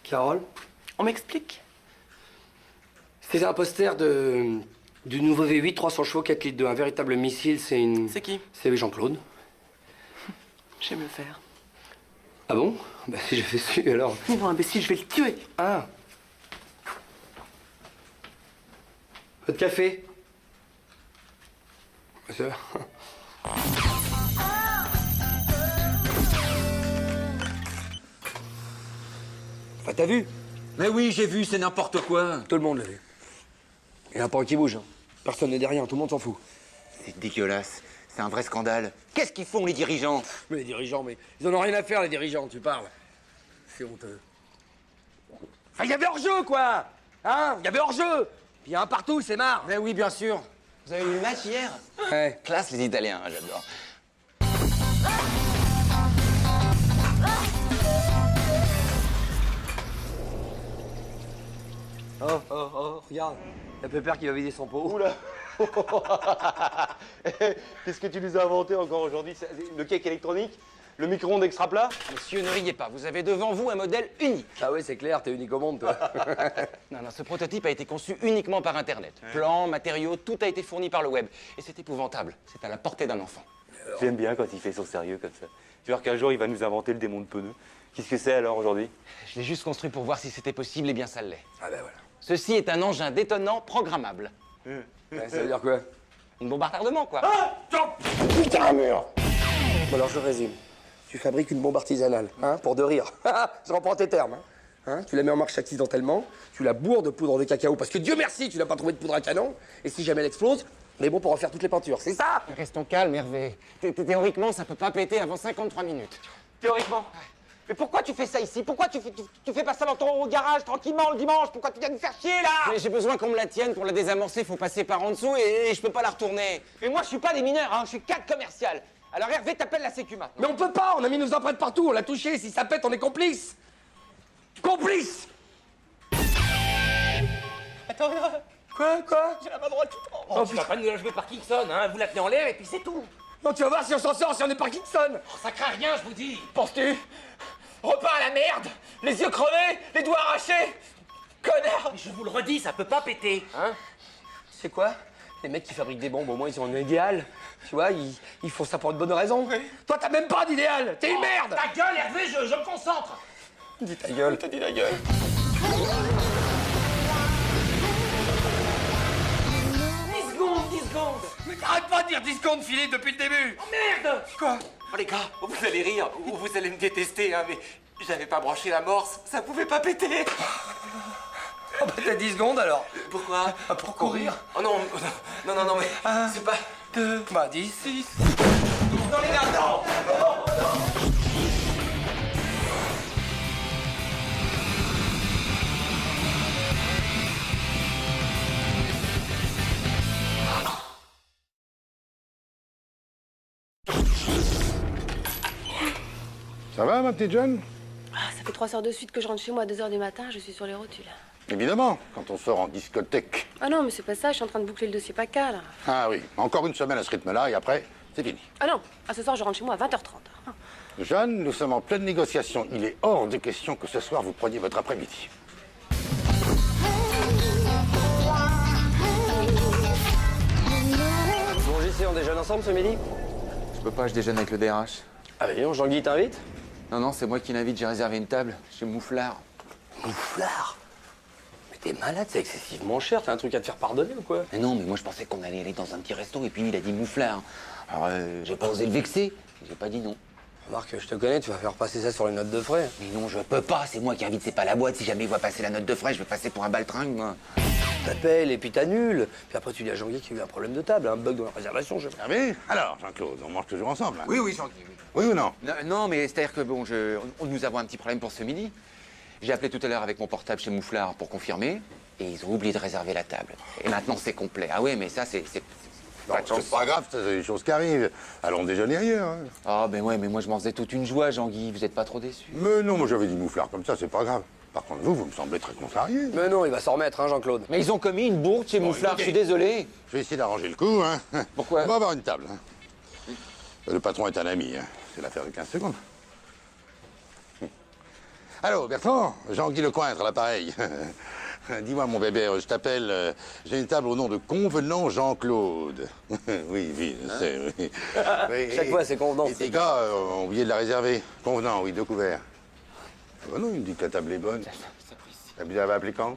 Carole? On m'explique? C'est un poster du nouveau V8 300 chevaux 4 litres 2. Un véritable missile, c'est une... C'est qui? C'est Jean-Claude. J'aime le faire. Ah bon? Bah si j'avais su, alors... Non, imbécile, je vais le tuer. Ah. Votre café? Ça va. Enfin, t'as vu? Mais oui, j'ai vu, c'est n'importe quoi. Tout le monde l'a vu. Il n'y a pas un qui bouge. Hein. Personne ne dit rien, tout le monde s'en fout. C'est dégueulasse. C'est un vrai scandale. Qu'est-ce qu'ils font, les dirigeants? Mais les dirigeants, mais ils en ont rien à faire, les dirigeants, tu parles. C'est honteux. Enfin, il y avait hors-jeu, quoi! Hein? Il y avait hors-jeu! Puis il y a un partout, c'est marre! Mais oui, bien sûr. Vous avez eu le match hier? Ouais. Classe les Italiens, hein, j'adore. Oh, regarde. Il y a Pépère qui va vider son pot. Oula. Qu'est-ce que tu nous as inventé encore aujourd'hui? Le cake électronique? Le micro-ondes extra plat? Monsieur, ne riez pas, vous avez devant vous un modèle unique. Ah oui, c'est clair, t'es unique au monde, toi. Non, ce prototype a été conçu uniquement par Internet. Plans, matériaux, tout a été fourni par le web. Et c'est épouvantable, c'est à la portée d'un enfant. J'aime bien quand il fait son sérieux comme ça. Tu vois qu'un jour, il va nous inventer le démon de pneus. Qu'est-ce que c'est alors aujourd'hui? Je l'ai juste construit pour voir si c'était possible, et bien ça l'est. Ah ben voilà. Ceci est un engin détonnant programmable. Ouais, ça veut dire quoi? Une bombe à retardement, quoi. Putain, un mur! Bon alors je résume. Tu fabriques une bombe artisanale, hein, pour de rire. Je reprends tes termes, hein. Tu la mets en marche accidentellement, tu la bourres de poudre de cacao, parce que Dieu merci, tu n'as pas trouvé de poudre à canon, et si jamais elle explose, on est bon pour refaire toutes les peintures, c'est ça? Restons calmes, Hervé. Théoriquement, ça peut pas péter avant 53 minutes. Théoriquement. Mais pourquoi tu fais ça ici? Pourquoi tu fais pas ça dans ton garage tranquillement le dimanche? Pourquoi tu viens nous faire chier là? Mais j'ai besoin qu'on me la tienne. Pour la désamorcer, faut passer par en dessous et je peux pas la retourner. Mais moi je suis pas des mineurs, hein, je suis cadre commercial. Alors Hervé t'appelle la sécu maintenant. Mais on peut pas, on a mis nos empreintes partout, on l'a touché, si ça pète, on est complice! Complice! Attends, Quoi? j'ai la main droite toute en... Oh, tu vas pas nous la jouer Parkinson, hein. Vous la tenez en l'air et puis c'est tout. Non, tu vas voir si on s'en sort, si on est Parkinson! Oh, ça craint rien, je vous dis. Penses-tu? Repas à la merde, les yeux crevés, les doigts arrachés. Connard! Mais je vous le redis, ça peut pas péter, hein. Tu sais quoi? Les mecs qui fabriquent des bombes, au moins, ils ont un idéal. Tu vois, ils font ça pour une bonne raison. Oui. Toi, t'as même pas d'idéal! T'es une merde! Ta gueule, Hervé, je me concentre. Dis ta gueule. T'as dit la gueule. 10 secondes. Mais arrête pas de dire 10 secondes, Philippe, depuis le début! Oh merde. Quoi? Oh les gars, vous allez rire ou vous allez me détester, hein, mais j'avais pas branché l'amorce, ça pouvait pas péter. Oh bah t'as 10 secondes alors. Pourquoi? Pour courir. Oh non, non, mais c'est pas... 2, bah 10, 6. Non les gars, non. Ça va, ma petite jeune? Ça fait 3 soirs de suite que je rentre chez moi à 2 h du matin, je suis sur les rotules. Évidemment, quand on sort en discothèque. Ah non, mais c'est pas ça, je suis en train de boucler le dossier PACA, là. Ah oui, encore une semaine à ce rythme-là, et après, c'est fini. Ah non, ce soir je rentre chez moi à 20h30. Jeanne, nous sommes en pleine négociation. Il est hors de question que ce soir, vous preniez votre après-midi. Bon, JC, on déjeune ensemble ce midi? Je peux pas, je déjeune avec le DRH. Ah bah non, Jean-Guy t'invite? Non, c'est moi qui l'invite, j'ai réservé une table chez Mouflard. Mouflard? Mais t'es malade, c'est excessivement cher, t'as un truc à te faire pardonner ou quoi? Mais non, mais moi je pensais qu'on allait aller dans un petit resto et puis il a dit Mouflard. Alors j'ai pas osé le vexer, j'ai pas dit non. Remarque, je te connais, tu vas faire passer ça sur les notes de frais. Mais non, je peux pas, c'est moi qui invite, c'est pas la boîte. Si jamais il voit passer la note de frais, je vais passer pour un baltringue, moi. T'appelles et puis t'annules. Puis après tu dis à Jean-Guy qu'il y a eu un problème de table, un bug dans la réservation, je sais pas. Ah oui? Alors, Jean-Claude, on mange toujours ensemble, hein? Oui, Jean-Guy, oui. Oui ou non? Non, mais c'est-à-dire que bon, nous avons un petit problème pour ce midi. J'ai appelé tout à l'heure avec mon portable chez Mouflard pour confirmer, et ils ont oublié de réserver la table. Et maintenant c'est complet. Ah ouais, mais ça c'est Non, c'est pas grave, c'est des choses qui arrivent. Allons déjeuner ailleurs, hein. Ah ben ouais, mais moi je m'en faisais toute une joie, Jean-Guy. Vous êtes pas trop déçu? Mais non, moi j'avais dit Mouflard comme ça, c'est pas grave. Par contre, vous me semblez très contrarié. Mais non, il va s'en remettre, hein, Jean-Claude. Mais ils ont commis une bourde chez Mouflard, je suis désolé. Je vais essayer d'arranger le coup, hein. Pourquoi? On va avoir une table, hein. Le patron est un ami, hein. C'est l'affaire de 15 secondes. Allô, Bertrand? Jean-Guy Lecointre, à l'appareil. Dis-moi, mon bébé, je t'appelle. J'ai une table au nom de Convenant Jean-Claude. Oui, je sais, oui. Chaque fois, c'est Convenant. Et tes gars ont oublié de la réserver. Convenant, oui, 2 couverts. Oh non, il me dit que la table est bonne. Vous avez appelé quand?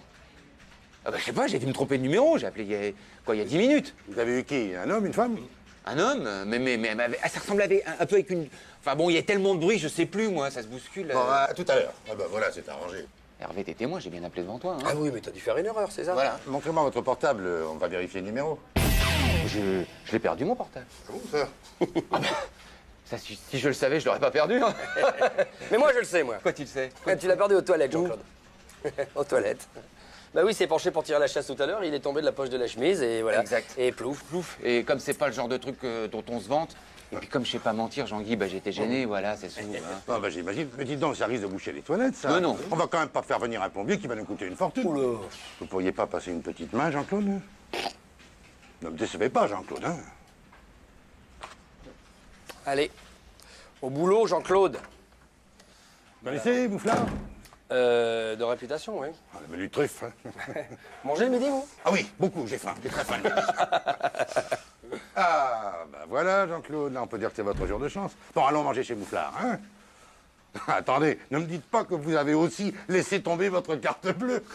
Ah bah je sais pas, j'ai dû me tromper de numéro. J'ai appelé il y a 10 minutes. Vous avez eu qui? Un homme, une femme? Un homme? Mais ça ressemblait un peu avec une... Enfin bon, il y a tellement de bruit, je sais plus, moi, ça se bouscule. Bon, à tout à l'heure. Ah bah voilà, c'est arrangé. Hervé, t'es témoin, j'ai bien appelé devant toi. Hein. Ah oui, mais t'as dû faire une erreur, c'est ça? Voilà, montrez-moi votre portable, on va vérifier le numéro. Je l'ai perdu, mon portable. Comment ça? Ah ben, ça, si je le savais, je l'aurais pas perdu. Hein. Mais moi, je le sais, moi. Quoi, tu le sais? Tu l'as perdu aux toilettes, Jean-Claude. Aux toilettes. Bah oui, il s'est penché pour tirer la chasse tout à l'heure, il est tombé de la poche de la chemise et voilà. Exact. Et plouf. Plouf. Et comme c'est pas le genre de truc dont on se vante, et puis comme je sais pas mentir, Jean-Guy, bah j'étais gêné, voilà, c'est tout. Hein. Ah bah j'imagine. Mais dis donc, ça risque de boucher les toilettes, ça. Non. On va quand même pas faire venir un plombier qui va nous coûter une fortune. Oula. Vous pourriez pas passer une petite main, Jean-Claude? Ne me décevez pas, Jean-Claude, hein. Allez, au boulot, Jean-Claude. Vous connaissez, Mouflard? De réputation, oui. Ah, le menu truffe, hein. Mangez le midi, vous? Ah oui, beaucoup, j'ai faim. J'ai très faim. Ah, bah voilà, Jean-Claude, là, on peut dire que c'est votre jour de chance. Bon, allons manger chez Mouflard, hein. Attendez, ne me dites pas que vous avez aussi laissé tomber votre carte bleue.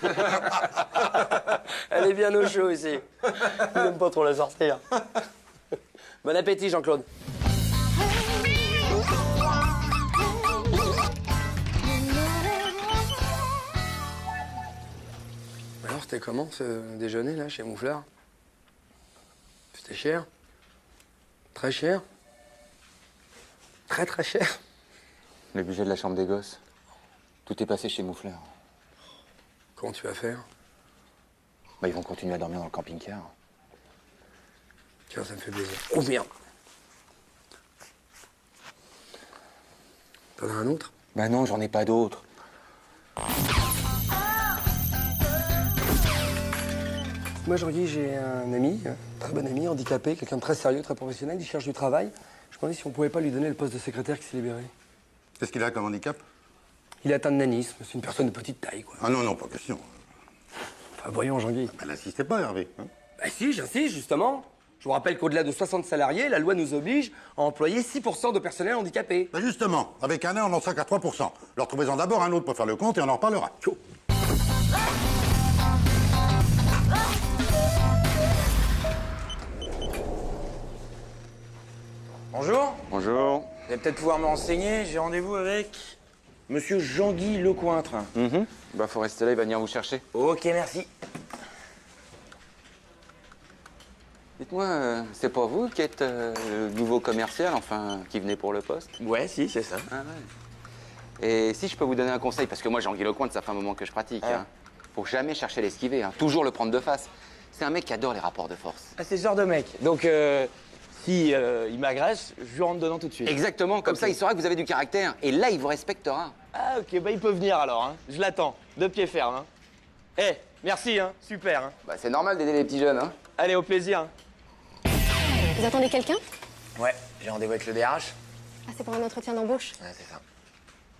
Elle est bien au chaud ici. Il n'aime pas trop la sortir. Bon appétit, Jean-Claude. Alors, c'était comment ce déjeuner là chez Mouflard? C'était cher? Très cher? Très très cher? Le budget de la chambre des gosses, tout est passé chez Mouflard. Comment tu vas faire? Bah ils vont continuer à dormir dans le camping-car. Tiens, ça me fait plaisir. Oh merde! T'en as un autre? Bah non, j'en ai pas d'autres. Moi, Jean-Guy, j'ai un ami, un très bon ami, handicapé, quelqu'un de très sérieux, très professionnel, il cherche du travail. Je me demandais si on pouvait pas lui donner le poste de secrétaire qui s'est libéré. Qu'est-ce qu'il a comme handicap? Il est atteint de nanisme, c'est une personne de petite taille, quoi. Ah non, pas question. Enfin, voyons, Jean-Guy. Bah, n'insistez pas, Hervé. Hein. Bah si, j'insiste, justement. Je vous rappelle qu'au-delà de 60 salariés, la loi nous oblige à employer 6% de personnel handicapé. Bah justement, avec un an, on n'en sera qu'à 3%. Alors trouvez-en d'abord un autre pour faire le compte et on en reparlera. Tchou. Bonjour. Bonjour. Vous allez peut-être pouvoir me renseigner. J'ai rendez-vous avec Monsieur Jean-Guy Lecointre. Bah faut rester là, il va venir vous chercher. Ok, merci. Dites-moi, c'est pas vous qui êtes le nouveau commercial, enfin, qui venait pour le poste? Ouais, si, c'est ça. Ah ouais. Et si je peux vous donner un conseil, parce que moi, Jean-Guy Lecointre, ça fait un moment que je pratique, hein. Faut jamais chercher l'esquiver, hein. Toujours le prendre de face. C'est un mec qui adore les rapports de force. Ah, c'est ce genre de mec. Donc, si il m'agresse, je lui rentre dedans tout de suite. Exactement, comme Ok. ça, il saura que vous avez du caractère. Et là, il vous respectera. Ah, ok, bah il peut venir alors, hein. Je l'attends, de pied ferme, hein. Eh, merci, hein. Super, hein. Bah, c'est normal d'aider les petits jeunes, hein. Allez, au plaisir. Vous attendez quelqu'un? Ouais, j'ai rendez-vous avec le DRH. Ah, c'est pour un entretien d'embauche? Ouais, c'est ça.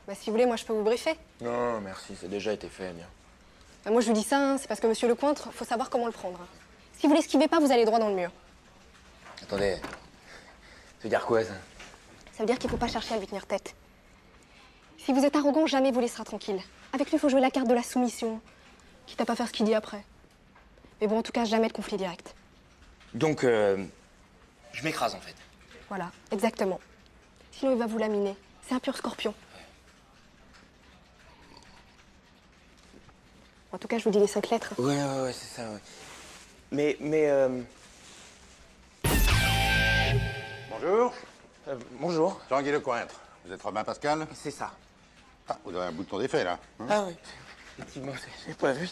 Bah, si vous voulez, moi, je peux vous briefer. Non, merci, c'est déjà été fait, bien. Bah, moi, je vous dis ça, hein, c'est parce que Monsieur Lecointre, faut savoir comment le prendre. Hein. Si vous l'esquivez pas, vous allez droit dans le mur. Attendez, ça veut dire quoi, ça? Ça veut dire qu'il faut pas chercher à lui tenir tête. Si vous êtes arrogant, jamais vous laissera tranquille. Avec lui, il faut jouer la carte de la soumission, quitte à pas faire ce qu'il dit après. Mais bon, en tout cas, jamais de conflit direct. Donc, je m'écrase, en fait. Voilà, exactement. Sinon, il va vous laminer. C'est un pur scorpion. En tout cas, je vous dis les 5 lettres. Ouais, c'est ça, ouais. Mais, Bonjour. bonjour. Jean-Guy Lecointre. Vous êtes Robin Pascal? C'est ça. Ah, vous avez un bouton d'effet, là. hein. Ah oui, effectivement, j'ai pas vu.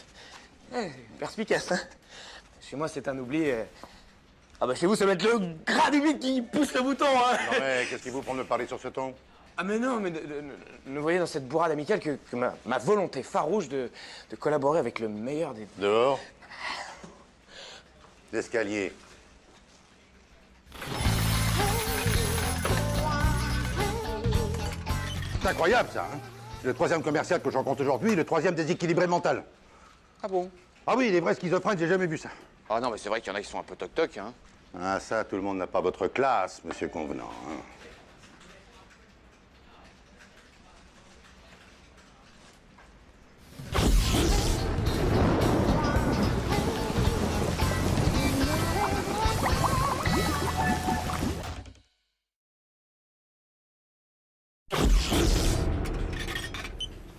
Perspicace, hein. Chez moi, c'est un oubli. Ah bah chez vous, ça va être le gras du bide qui pousse le bouton, hein. Non mais, qu'est-ce qui vous prend de me parler sur ce ton? Ah mais non, mais ne voyez dans cette bourrade amicale que ma volonté farouche de collaborer avec le meilleur des... Dehors. L'escalier. C'est incroyable, ça. Hein, le troisième commercial que je rencontre aujourd'hui, le troisième déséquilibré mental. Ah bon? Ah oui, les vrais schizophrènes, j'ai jamais vu ça. Ah non, mais c'est vrai qu'il y en a qui sont un peu toc-toc, hein. Ah ça, tout le monde n'a pas votre classe, monsieur Convenant. Hein.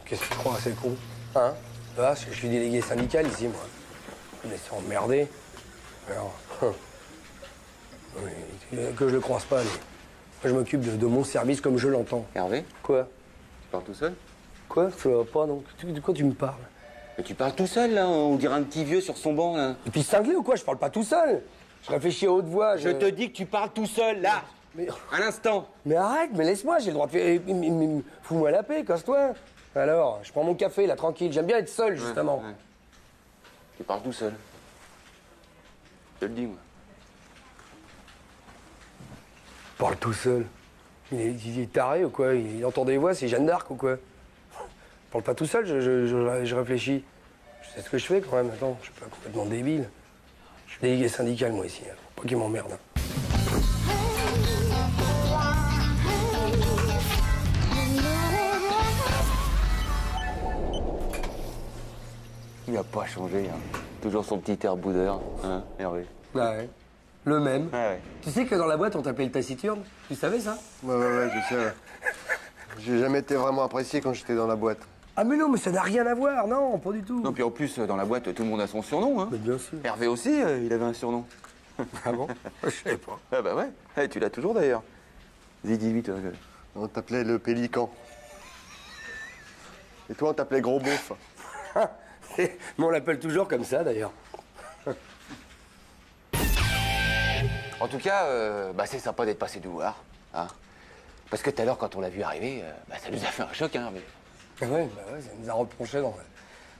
Qu'est-ce que tu crois, c'est le con? Hein? Là, je suis délégué syndical ici, moi. On est emmerdé. Alors, oui, que je le croise pas, mais moi, je m'occupe de mon service comme je l'entends. Hervé, Quoi? tu parles tout seul? Quoi? Ça va pas, donc? De quoi tu me parles? Mais tu parles tout seul, là. On dirait un petit vieux sur son banc, là. Et puis cinglé ou quoi? Je parle pas tout seul. Je réfléchis à haute voix. Je te dis que tu parles tout seul, là. Mais... À l'instant. Mais arrête, mais laisse-moi, j'ai le droit de faire... Fous-moi la paix, casse-toi. Alors, je prends mon café, là, tranquille. J'aime bien être seul, justement. Ouais. Tu parles tout seul. Je te le dis, moi. Parle tout seul. Il est taré ou quoi? Il entend des voix, c'est Jeanne d'Arc ou quoi? Je parle pas tout seul, je réfléchis. Je sais ce que je fais quand même, attends, je suis pas complètement débile. Je suis délégué syndical, moi, ici. Faut pas qu'il m'emmerde. Il a pas changé, hein. Toujours son petit air boudeur, hein, Hervé. Bah ouais. Le même. Ouais, ouais. Tu sais que dans la boîte, on t'appelait le taciturne? Tu savais ça? Ouais, je sais. J'ai jamais été vraiment apprécié quand j'étais dans la boîte. Ah mais non, mais ça n'a rien à voir, non, pas du tout. Non, puis en plus, dans la boîte, tout le monde a son surnom, hein. Mais bien sûr. Hervé aussi, il avait un surnom. Ah bon? Je savais pas. Ah bah ouais. Eh, tu l'as toujours, d'ailleurs. Vas-y, dis-lui, toi. On t'appelait le pélican. Et toi, on t'appelait gros beauf. Mais on l'appelle toujours comme ça, d'ailleurs. En tout cas, c'est sympa d'être passé nous voir, hein. Parce que tout à l'heure, quand on l'a vu arriver, ça nous a fait un choc, hein, Hervé. Ouais, ça nous a replongé dans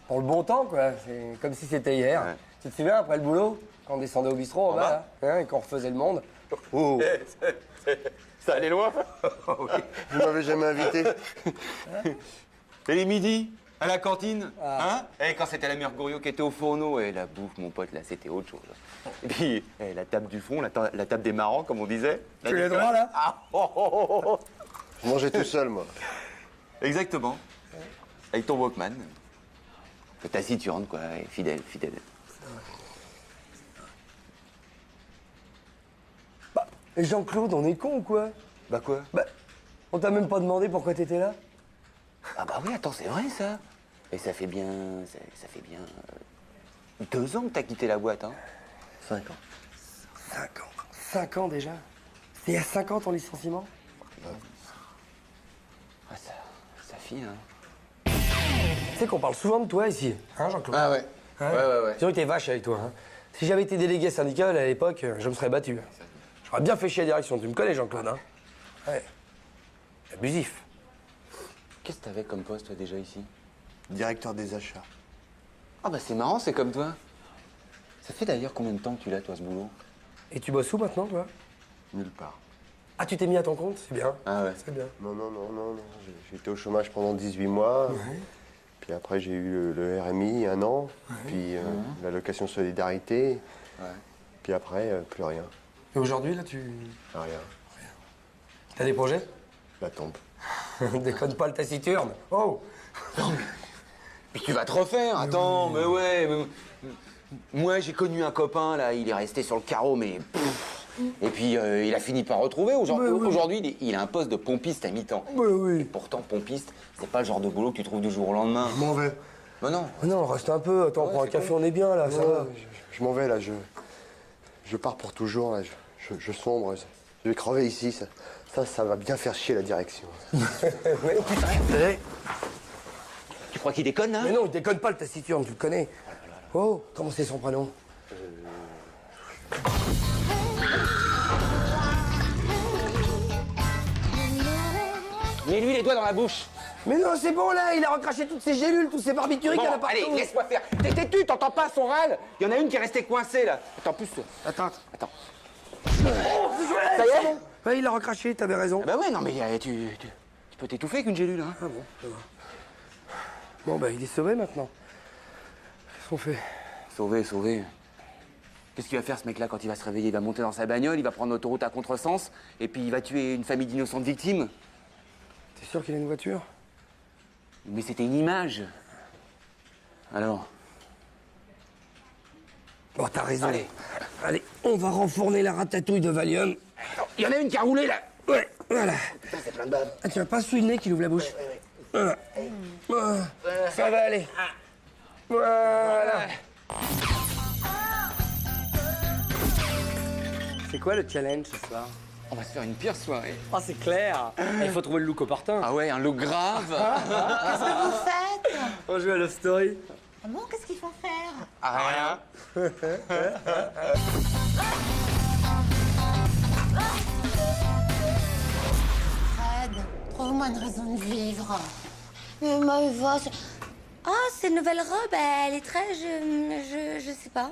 le bon temps, quoi. C'est comme si c'était hier. Ouais. Tu te souviens, après le boulot, quand on descendait au bistrot, en bas, là, hein, et qu'on refaisait le monde? Oh. Ça allait loin. Oui. Vous m'avez jamais invité. Et les midis, à la cantine, hein? Et quand c'était la mère Goriot qui était au fourneau, et la bouffe, mon pote, là, c'était autre chose. Et puis, la table du fond, la table des marrants, comme on disait. Tu l'as droit, là? Je mangeais tout seul, moi. Exactement. Avec ton Walkman. Que taciturne, quoi, et fidèle. Bah, Jean-Claude, on est con ou quoi? Bah quoi? Bah, on t'a même pas demandé pourquoi t'étais là? Ah bah oui, attends, c'est vrai, ça. Et ça fait bien 2 ans que t'as quitté la boîte, hein? 5 ans. 5 ans. 5 ans déjà? C'était il y a 5 ans ton licenciement? Ah, ça file, hein. Tu sais qu'on parle souvent de toi ici, hein, Jean-Claude? Ah ouais. Hein? Ouais. C'est vrai que t'es vache avec toi, hein. Si j'avais été délégué syndical à l'époque, je me serais battu. J'aurais bien fait chier la direction, tu me connais, Jean-Claude, hein? Ouais. Abusif. Qu'est-ce que t'avais comme poste, toi, déjà, ici? Directeur des achats. Ah bah c'est marrant, c'est comme toi. Ça fait d'ailleurs combien de temps que tu l'as, toi, ce boulot? Et tu bosses où maintenant, toi? Nulle part. Ah, tu t'es mis à ton compte? C'est bien. Ah ouais. C'est bien. Non. J'ai été au chômage pendant 18 mois. Ouais. Puis après, j'ai eu le RMI 1 an. Ouais. Puis l'allocation solidarité. Ouais. Puis après, plus rien. Et aujourd'hui, là, tu... Rien. T'as des projets? La tombe. Déconne pas le taciturne. Oh! Non, mais tu vas te refaire, attends, mais ouais. Moi, j'ai connu un copain, là, il est resté sur le carreau, mais... Et puis, il a fini par retrouver. Aujourd'hui, il a un poste de pompiste à mi-temps. Oui. Et pourtant, pompiste, c'est pas le genre de boulot que tu trouves du jour au lendemain. Je m'en vais. Mais non. Non, reste un peu. Attends, on prend un café, on est bien, là, ça va. Je m'en vais, là. Je pars pour toujours, là. Je sombre. Je vais crever ici. Ça va bien faire chier la direction. Ouais, putain. Tu crois qu'il déconne, hein? Mais non, il déconne pas, le taciturne, tu le connais. Oh, comment c'est son prénom? Mets lui les doigts dans la bouche. Mais non, c'est bon, là, il a recraché toutes ses gélules, tous ses barbituriques à la partout. Allez, laisse-moi faire. T'es têtu, t'entends pas son râle? Il y en a une qui est restée coincée, là. Attends, plus. Attends. Ça y est? Ouais, il a recraché, t'avais raison. Ah bah ouais, non, mais tu peux t'étouffer avec une gélule, hein. Ah bon, ça va. Bon, bah, il est sauvé, maintenant. Qu'est-ce qu'on fait? Sauvé. Qu'est-ce qu'il va faire, ce mec-là, quand il va se réveiller? Il va monter dans sa bagnole, il va prendre l'autoroute à contresens, et puis il va tuer une famille d'innocentes victimes. T'es sûr qu'il a une voiture? Mais c'était une image. Alors? Bon, t'as raison. Allez, on va renfourner la ratatouille de Valium. Il y en a une qui a roulé, là. Ouais, voilà. Putain, c'est plein de bave. Ah, tu vas pas sous le nez qui ouvre la bouche. Voilà. Ça va aller. Voilà. C'est quoi le challenge ce soir? On va se faire une pire soirée. Oh, c'est clair. Il faut trouver le look opportun. Ah ouais, un look grave. Qu'est-ce que vous faites? On joue à Love Story. Ah bon, qu'est-ce qu'ils font faire? Ah, rien. Fred, trouve-moi une raison de vivre. Mais Maëva, ah, cette nouvelle robe, elle est très... je sais pas.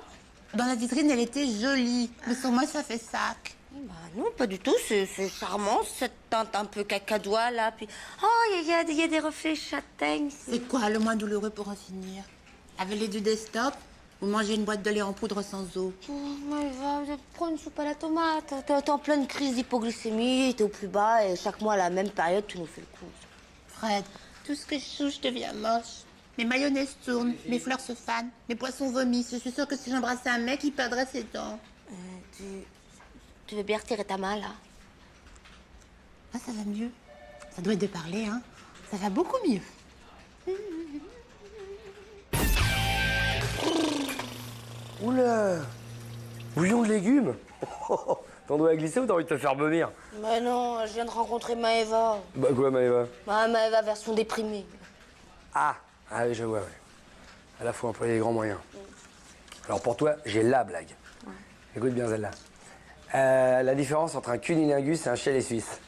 Dans la vitrine, elle était jolie, mais sur moi, ça fait sac. Bah non, pas du tout, c'est charmant, cette teinte un peu cacadois, là, puis... Oh, il y a des reflets châtaignes. C'est quoi le moins douloureux pour en finir? Avaler du desktop ou manger une boîte de lait en poudre sans eau? Oh, Maëva, prends une soupe à la tomate. T'es en pleine crise d'hypoglycémie, t'es au plus bas, et chaque mois, à la même période, tu nous fais le coup. Fred, tout ce que je touche devient moche. Mes mayonnaises tournent, mes fleurs se fanent, mes poissons vomissent. Je suis sûre que si j'embrassais un mec, il perdrait ses dents. Tu veux bien retirer ta main, là? Ah, ça va mieux. Ça doit être de parler, hein. Ça va beaucoup mieux. Oula! Bouillon de légumes? T'en dois glisser ou t'as envie de te faire vomir? Bah non, je viens de rencontrer Maëva. Bah quoi, Maëva? Bah, Maëva version déprimée. Ah oui, je vois, ouais. À la fois employer les grands moyens. Alors pour toi, j'ai la blague. Ouais. Écoute bien celle-là. La différence entre un cunilingus et un chalet suisse.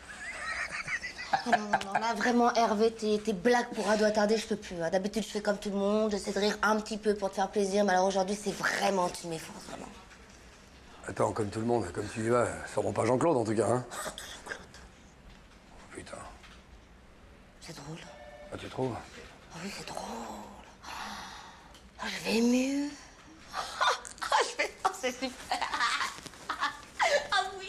Oh non, là vraiment, Hervé, tes blagues pour ado attardé, je peux plus. D'habitude, je fais comme tout le monde, j'essaie de rire un petit peu pour te faire plaisir, mais alors aujourd'hui, c'est vraiment une méforce, vraiment. Attends, comme tout le monde, comme tu y vas, sûrement pas Jean-Claude en tout cas, hein? Surtout Jean-Claude. Oh, putain. C'est drôle. Ah, tu trouves? Ah oui, c'est drôle. Ah, je vais mieux. Je vais... Oh, c'est super. Ah oui.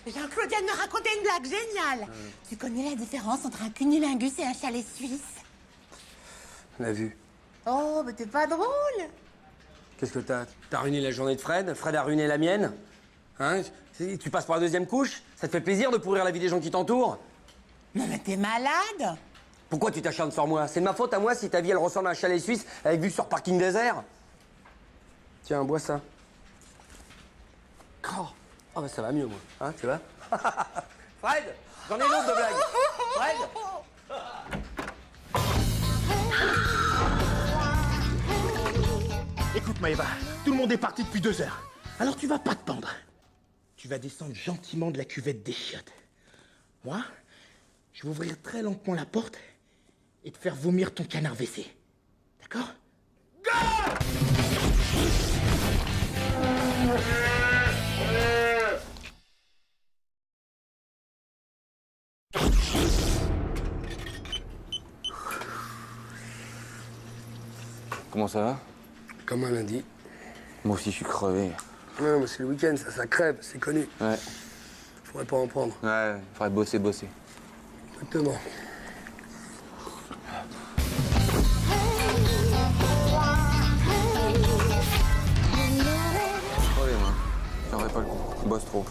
Jean-Claude vient de me raconter une blague géniale. Tu connais la différence entre un cunilingus et un chalet suisse? On a vu. Oh, mais t'es pas drôle. Qu'est-ce que t'as ruiné la journée de Fred? Fred a ruiné la mienne? Hein? Tu passes pour la deuxième couche? Ça te fait plaisir de pourrir la vie des gens qui t'entourent? Non, mais t'es malade. Pourquoi tu t'acharnes sur moi? C'est de ma faute à moi si ta vie elle ressemble à un chalet suisse avec vue sur parking désert? Tiens, bois ça. Oh, bah ça va mieux, moi. Hein, tu vois? Fred! J'en ai une autre de blague! Fred! Écoute, Maëva, tout le monde est parti depuis 2 heures. Alors tu vas pas te pendre. Tu vas descendre gentiment de la cuvette des chiottes. Moi, je vais ouvrir très lentement la porte et te faire vomir ton canard WC. D'accord? Comment ça va? Comme un lundi. Moi aussi, je suis crevé. Non, mais c'est le week-end, ça crève, c'est connu. Ouais. Faudrait pas en prendre. Ouais, faudrait bosser. Exactement. Crevé, moi. J'aurais pas le coup. Bosse trop.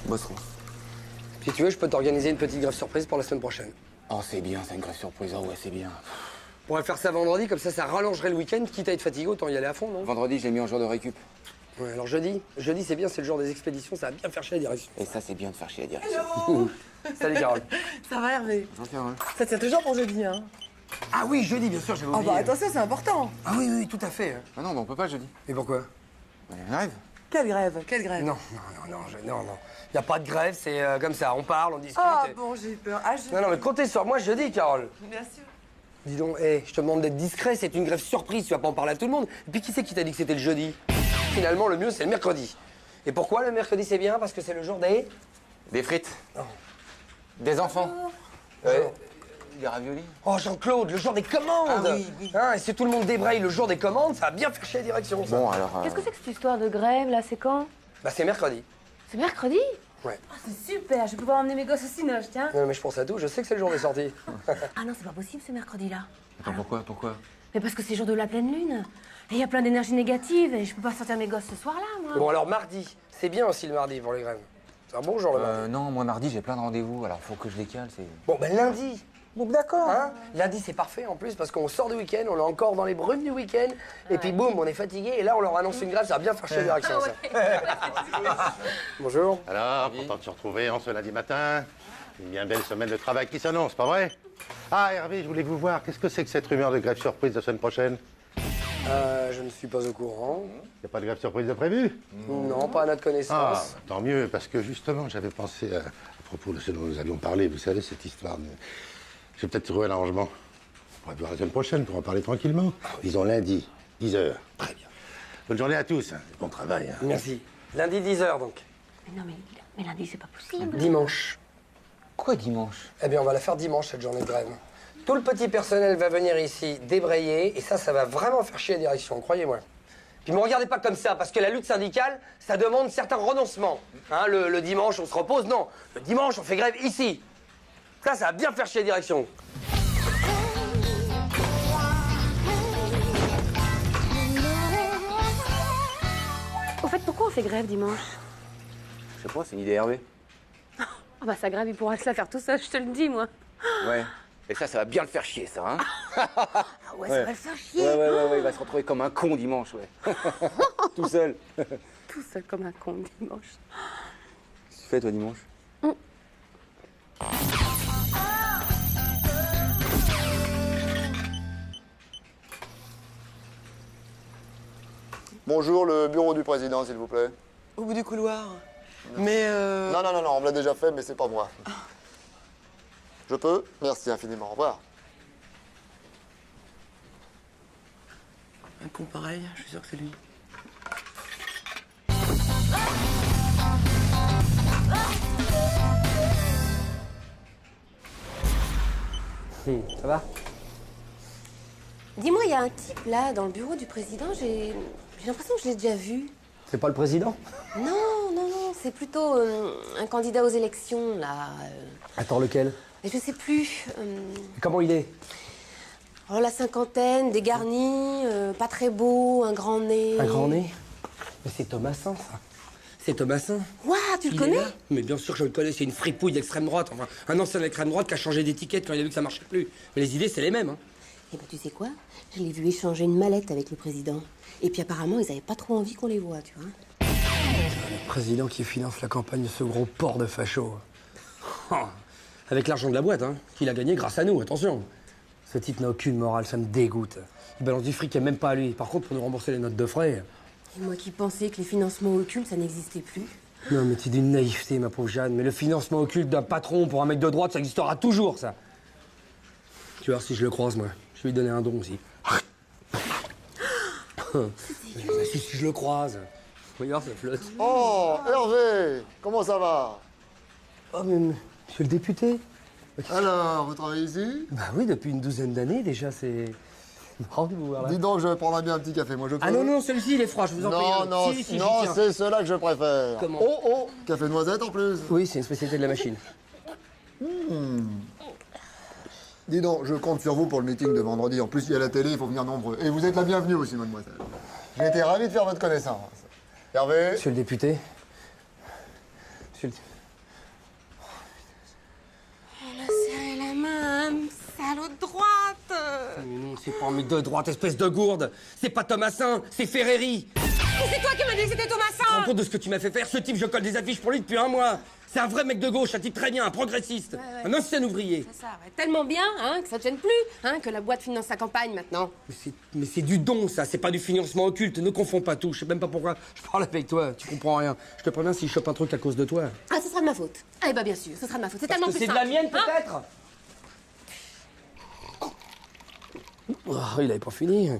Si tu veux, je peux t'organiser une petite grève surprise pour la semaine prochaine. Oh, c'est bien, c'est une grève surprise. Oh, ouais, c'est bien. On pourrait faire ça vendredi, comme ça rallongerait le week-end, quitte à être fatigué, autant y aller à fond, non? Vendredi, je l'ai mis en jour de récup. Ouais, alors jeudi c'est bien, c'est le jour des expéditions, ça va bien faire chier la direction. Et ça, c'est bien de faire chier la direction. Salut Carole. Ça va, Hervé? Bonjour. Ça tient toujours pour jeudi, hein? Ah oui, jeudi, bien sûr, j'avais Oh oublié. bah attention, c'est important. Ah oui, tout à fait. Ah non, mais on peut pas jeudi. Et pourquoi? Il y a une grève. Quelle grève? Quelle grève? Non. Y a pas de grève, c'est comme ça, on parle, on discute. Ah bon, j'ai eu peur. Ah, Non, mais comptez sur moi jeudi, Carole. Bien sûr. Dis donc, je te demande d'être discret, c'est une grève surprise, tu vas pas en parler à tout le monde. Et puis qui c'est qui t'a dit que c'était le jeudi? Finalement, le mieux, c'est le mercredi. Et pourquoi le mercredi, c'est bien? Parce que c'est le jour des... Des frites. Non. Des enfants. Ouais. Des raviolis. Oh, Jean-Claude, le jour des commandes! Ah oui. Hein, et si tout le monde débraye le jour des commandes, ça va bien faire chier la direction, ça. Bon, alors... Qu'est-ce que c'est que cette histoire de grève, là? C'est quand? Bah, c'est mercredi. C'est mercredi? Ouais. Ah, c'est super, je vais pouvoir emmener mes gosses au cinoche, tiens. Non, mais je pense à tout, je sais que c'est le jour des sorties. Ah non, c'est pas possible ce mercredi-là. Attends, pourquoi? Mais parce que c'est jour de la pleine lune. Et il y a plein d'énergie négative et je peux pas sortir mes gosses ce soir-là, moi. Bon, alors mardi, c'est bien aussi le mardi pour les grèves. C'est un bon jour le mardi. Non, moi mardi, j'ai plein de rendez-vous, alors faut que je décale, c'est... Bon, ben lundi. Bon, d'accord. Hein, lundi, c'est parfait en plus parce qu'on sort du week-end, on est encore dans les brumes du week-end. Et puis boum, on est fatigué et là, on leur annonce une grève, ça va bien faire chier la direction, ça. Bonjour. Alors, content de se retrouver en ce lundi matin. une bien belle semaine de travail qui s'annonce, pas vrai? Ah, Hervé, je voulais vous voir. Qu'est-ce que c'est que cette rumeur de grève surprise la semaine prochaine? Je ne suis pas au courant. Il n'y a pas de grève surprise de prévu? Non, pas à notre connaissance. Ah, tant mieux, parce que justement, j'avais pensé à propos de ce dont nous avions parlé, vous savez, cette histoire de... Je vais peut-être trouver un arrangement. On pourrait voir la semaine prochaine pour en parler tranquillement. Disons lundi, 10h. Très bien. Bonne journée à tous. Hein. Bon travail. Hein. Merci. Lundi 10h donc. Mais non, mais lundi, c'est pas possible. Dimanche. Quoi dimanche? Eh bien, on va la faire dimanche, cette journée de grève. Tout le petit personnel va venir ici débrayer, et ça va vraiment faire chier la direction, croyez-moi. Puis me regardez pas comme ça, parce que la lutte syndicale, ça demande certains renoncements. Hein, le dimanche, on se repose, non. Le dimanche, on fait grève ici. Ça va bien faire chier la direction. Au fait, pourquoi on fait grève dimanche? Je sais pas, c'est une idée Hervé. Ah bah sa grève, il pourra se la faire tout seul, je te le dis, moi. Ouais. Et ça va bien le faire chier, ça, hein? Ah ouais, ça va le faire chier. Ouais, il va se retrouver comme un con dimanche, ouais. Tout seul. Tout seul comme un con dimanche. Qu'est-ce que tu fais, toi, dimanche? Bonjour, le bureau du président, s'il vous plaît. Au bout du couloir. Mais Non, on me l'a déjà fait, mais c'est pas moi. Je peux? Merci infiniment, au revoir. Un con pareil, je suis sûr que c'est lui. Ça va? Dis-moi, il y a un type là, dans le bureau du président, j'ai l'impression que je l'ai déjà vu. C'est pas le président? Non, c'est plutôt un candidat aux élections, là. Attends, lequel? Mais je sais plus. Comment il est? Oh, la cinquantaine, dégarni, pas très beau, un grand nez. Un grand nez? Mais c'est Thomasin, ça. C'est Thomasin. Ouah, tu le Il connais? est là. Mais bien sûr que je le connais, c'est une fripouille d'extrême droite. Enfin, un ancien d'extrême droite qui a changé d'étiquette quand il a vu que ça marchait plus. Mais les idées, c'est les mêmes, hein. Eh ben, tu sais quoi? Je l'ai vu échanger une mallette avec le président. Et puis apparemment, ils avaient pas trop envie qu'on les voit, tu vois. Le président qui finance la campagne de ce gros porc de facho. Oh, avec l'argent de la boîte, hein, qu'il a gagné grâce à nous, attention. Ce type n'a aucune morale, ça me dégoûte. Il balance du fric et même pas à lui. Par contre, pour nous rembourser les notes de frais... Et moi qui pensais que les financements occultes, ça n'existait plus. Non, mais t'es d'une naïveté, ma pauvre Jeanne. Mais le financement occulte d'un patron pour un mec de droite, ça existera toujours, ça. Tu vois, si je le croise, moi, je vais lui donner un don aussi. Si je le croise. Regarde, ça flotte. Oh, Hervé, comment ça va? Oh, mais monsieur le député. Alors, vous travaillez ici? Bah oui, depuis une douzaine d'années déjà, c'est... marrant de vous voir là. Dis donc, je prendrais bien un petit café, moi je peux. Ah non, celui-ci il est froid, je vous en prie. Non, c'est ceux-là que je préfère. Comment? Oh, café noisette en plus. Oui, c'est une spécialité de la machine. Dis donc, je compte sur vous pour le meeting de vendredi. En plus, il y a la télé, il faut venir nombreux. Et vous êtes la bienvenue aussi, mademoiselle. J'ai été ravi de faire votre connaissance. Hervé? Monsieur le député. Monsieur le... Elle a serré la main, salaud de droite. Mais non, c'est pas un mec de droite, espèce de gourde. C'est pas Thomasin, c'est Ferreri. Mais c'est toi qui m'as dit que c'était Tu te rends Thomasin. compte de ce que tu m'as fait faire? Ce type, je colle des affiches pour lui depuis un mois. C'est un vrai mec de gauche, un type très bien, un progressiste. Un ancien ouvrier. C'est ça, ouais. Tellement bien, hein, que ça te gêne plus, hein, que la boîte finance sa campagne maintenant. Mais c'est du don, ça, c'est pas du financement occulte. Ne confonds pas tout. Je sais même pas pourquoi je parle avec toi. Tu comprends rien. Je te préviens s'il chope un truc à cause de toi. Ah, ce sera de ma faute. Ah, bah bien sûr, ce sera de ma faute. C'est tellement plus C'est de simple. la mienne, hein. peut-être. Oh, il avait pas fini.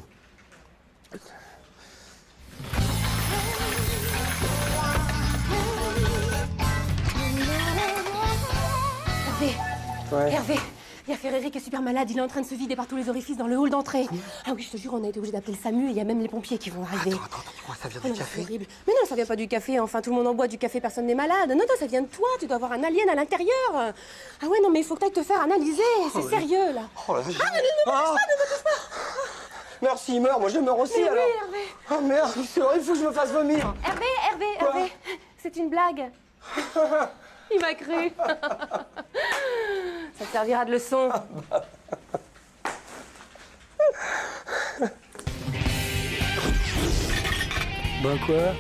Ouais. Hervé, il y a Ferreri qui est super malade, il est en train de se vider par tous les orifices dans le hall d'entrée. Ah oui, je te jure, on a été obligé d'appeler le SAMU et il y a même les pompiers qui vont arriver. Attends, ça vient Oh du non, café? c'est horrible. Mais non, ça vient pas du café, enfin tout le monde en boit du café, personne n'est malade. Non, ça vient de toi, tu dois avoir un alien à l'intérieur. Ah ouais, non, mais il faut que t'ailles te faire analyser, c'est sérieux là. Oh là, Ah, mais ne me touche pas. Merci, il meurt, moi je meurs aussi Mais alors. oui, Hervé. Oh merde, c'est horrible, il faut que je me fasse vomir. Hervé, c'est une blague. Il m'a cru. Ça te servira de leçon. Bah quoi?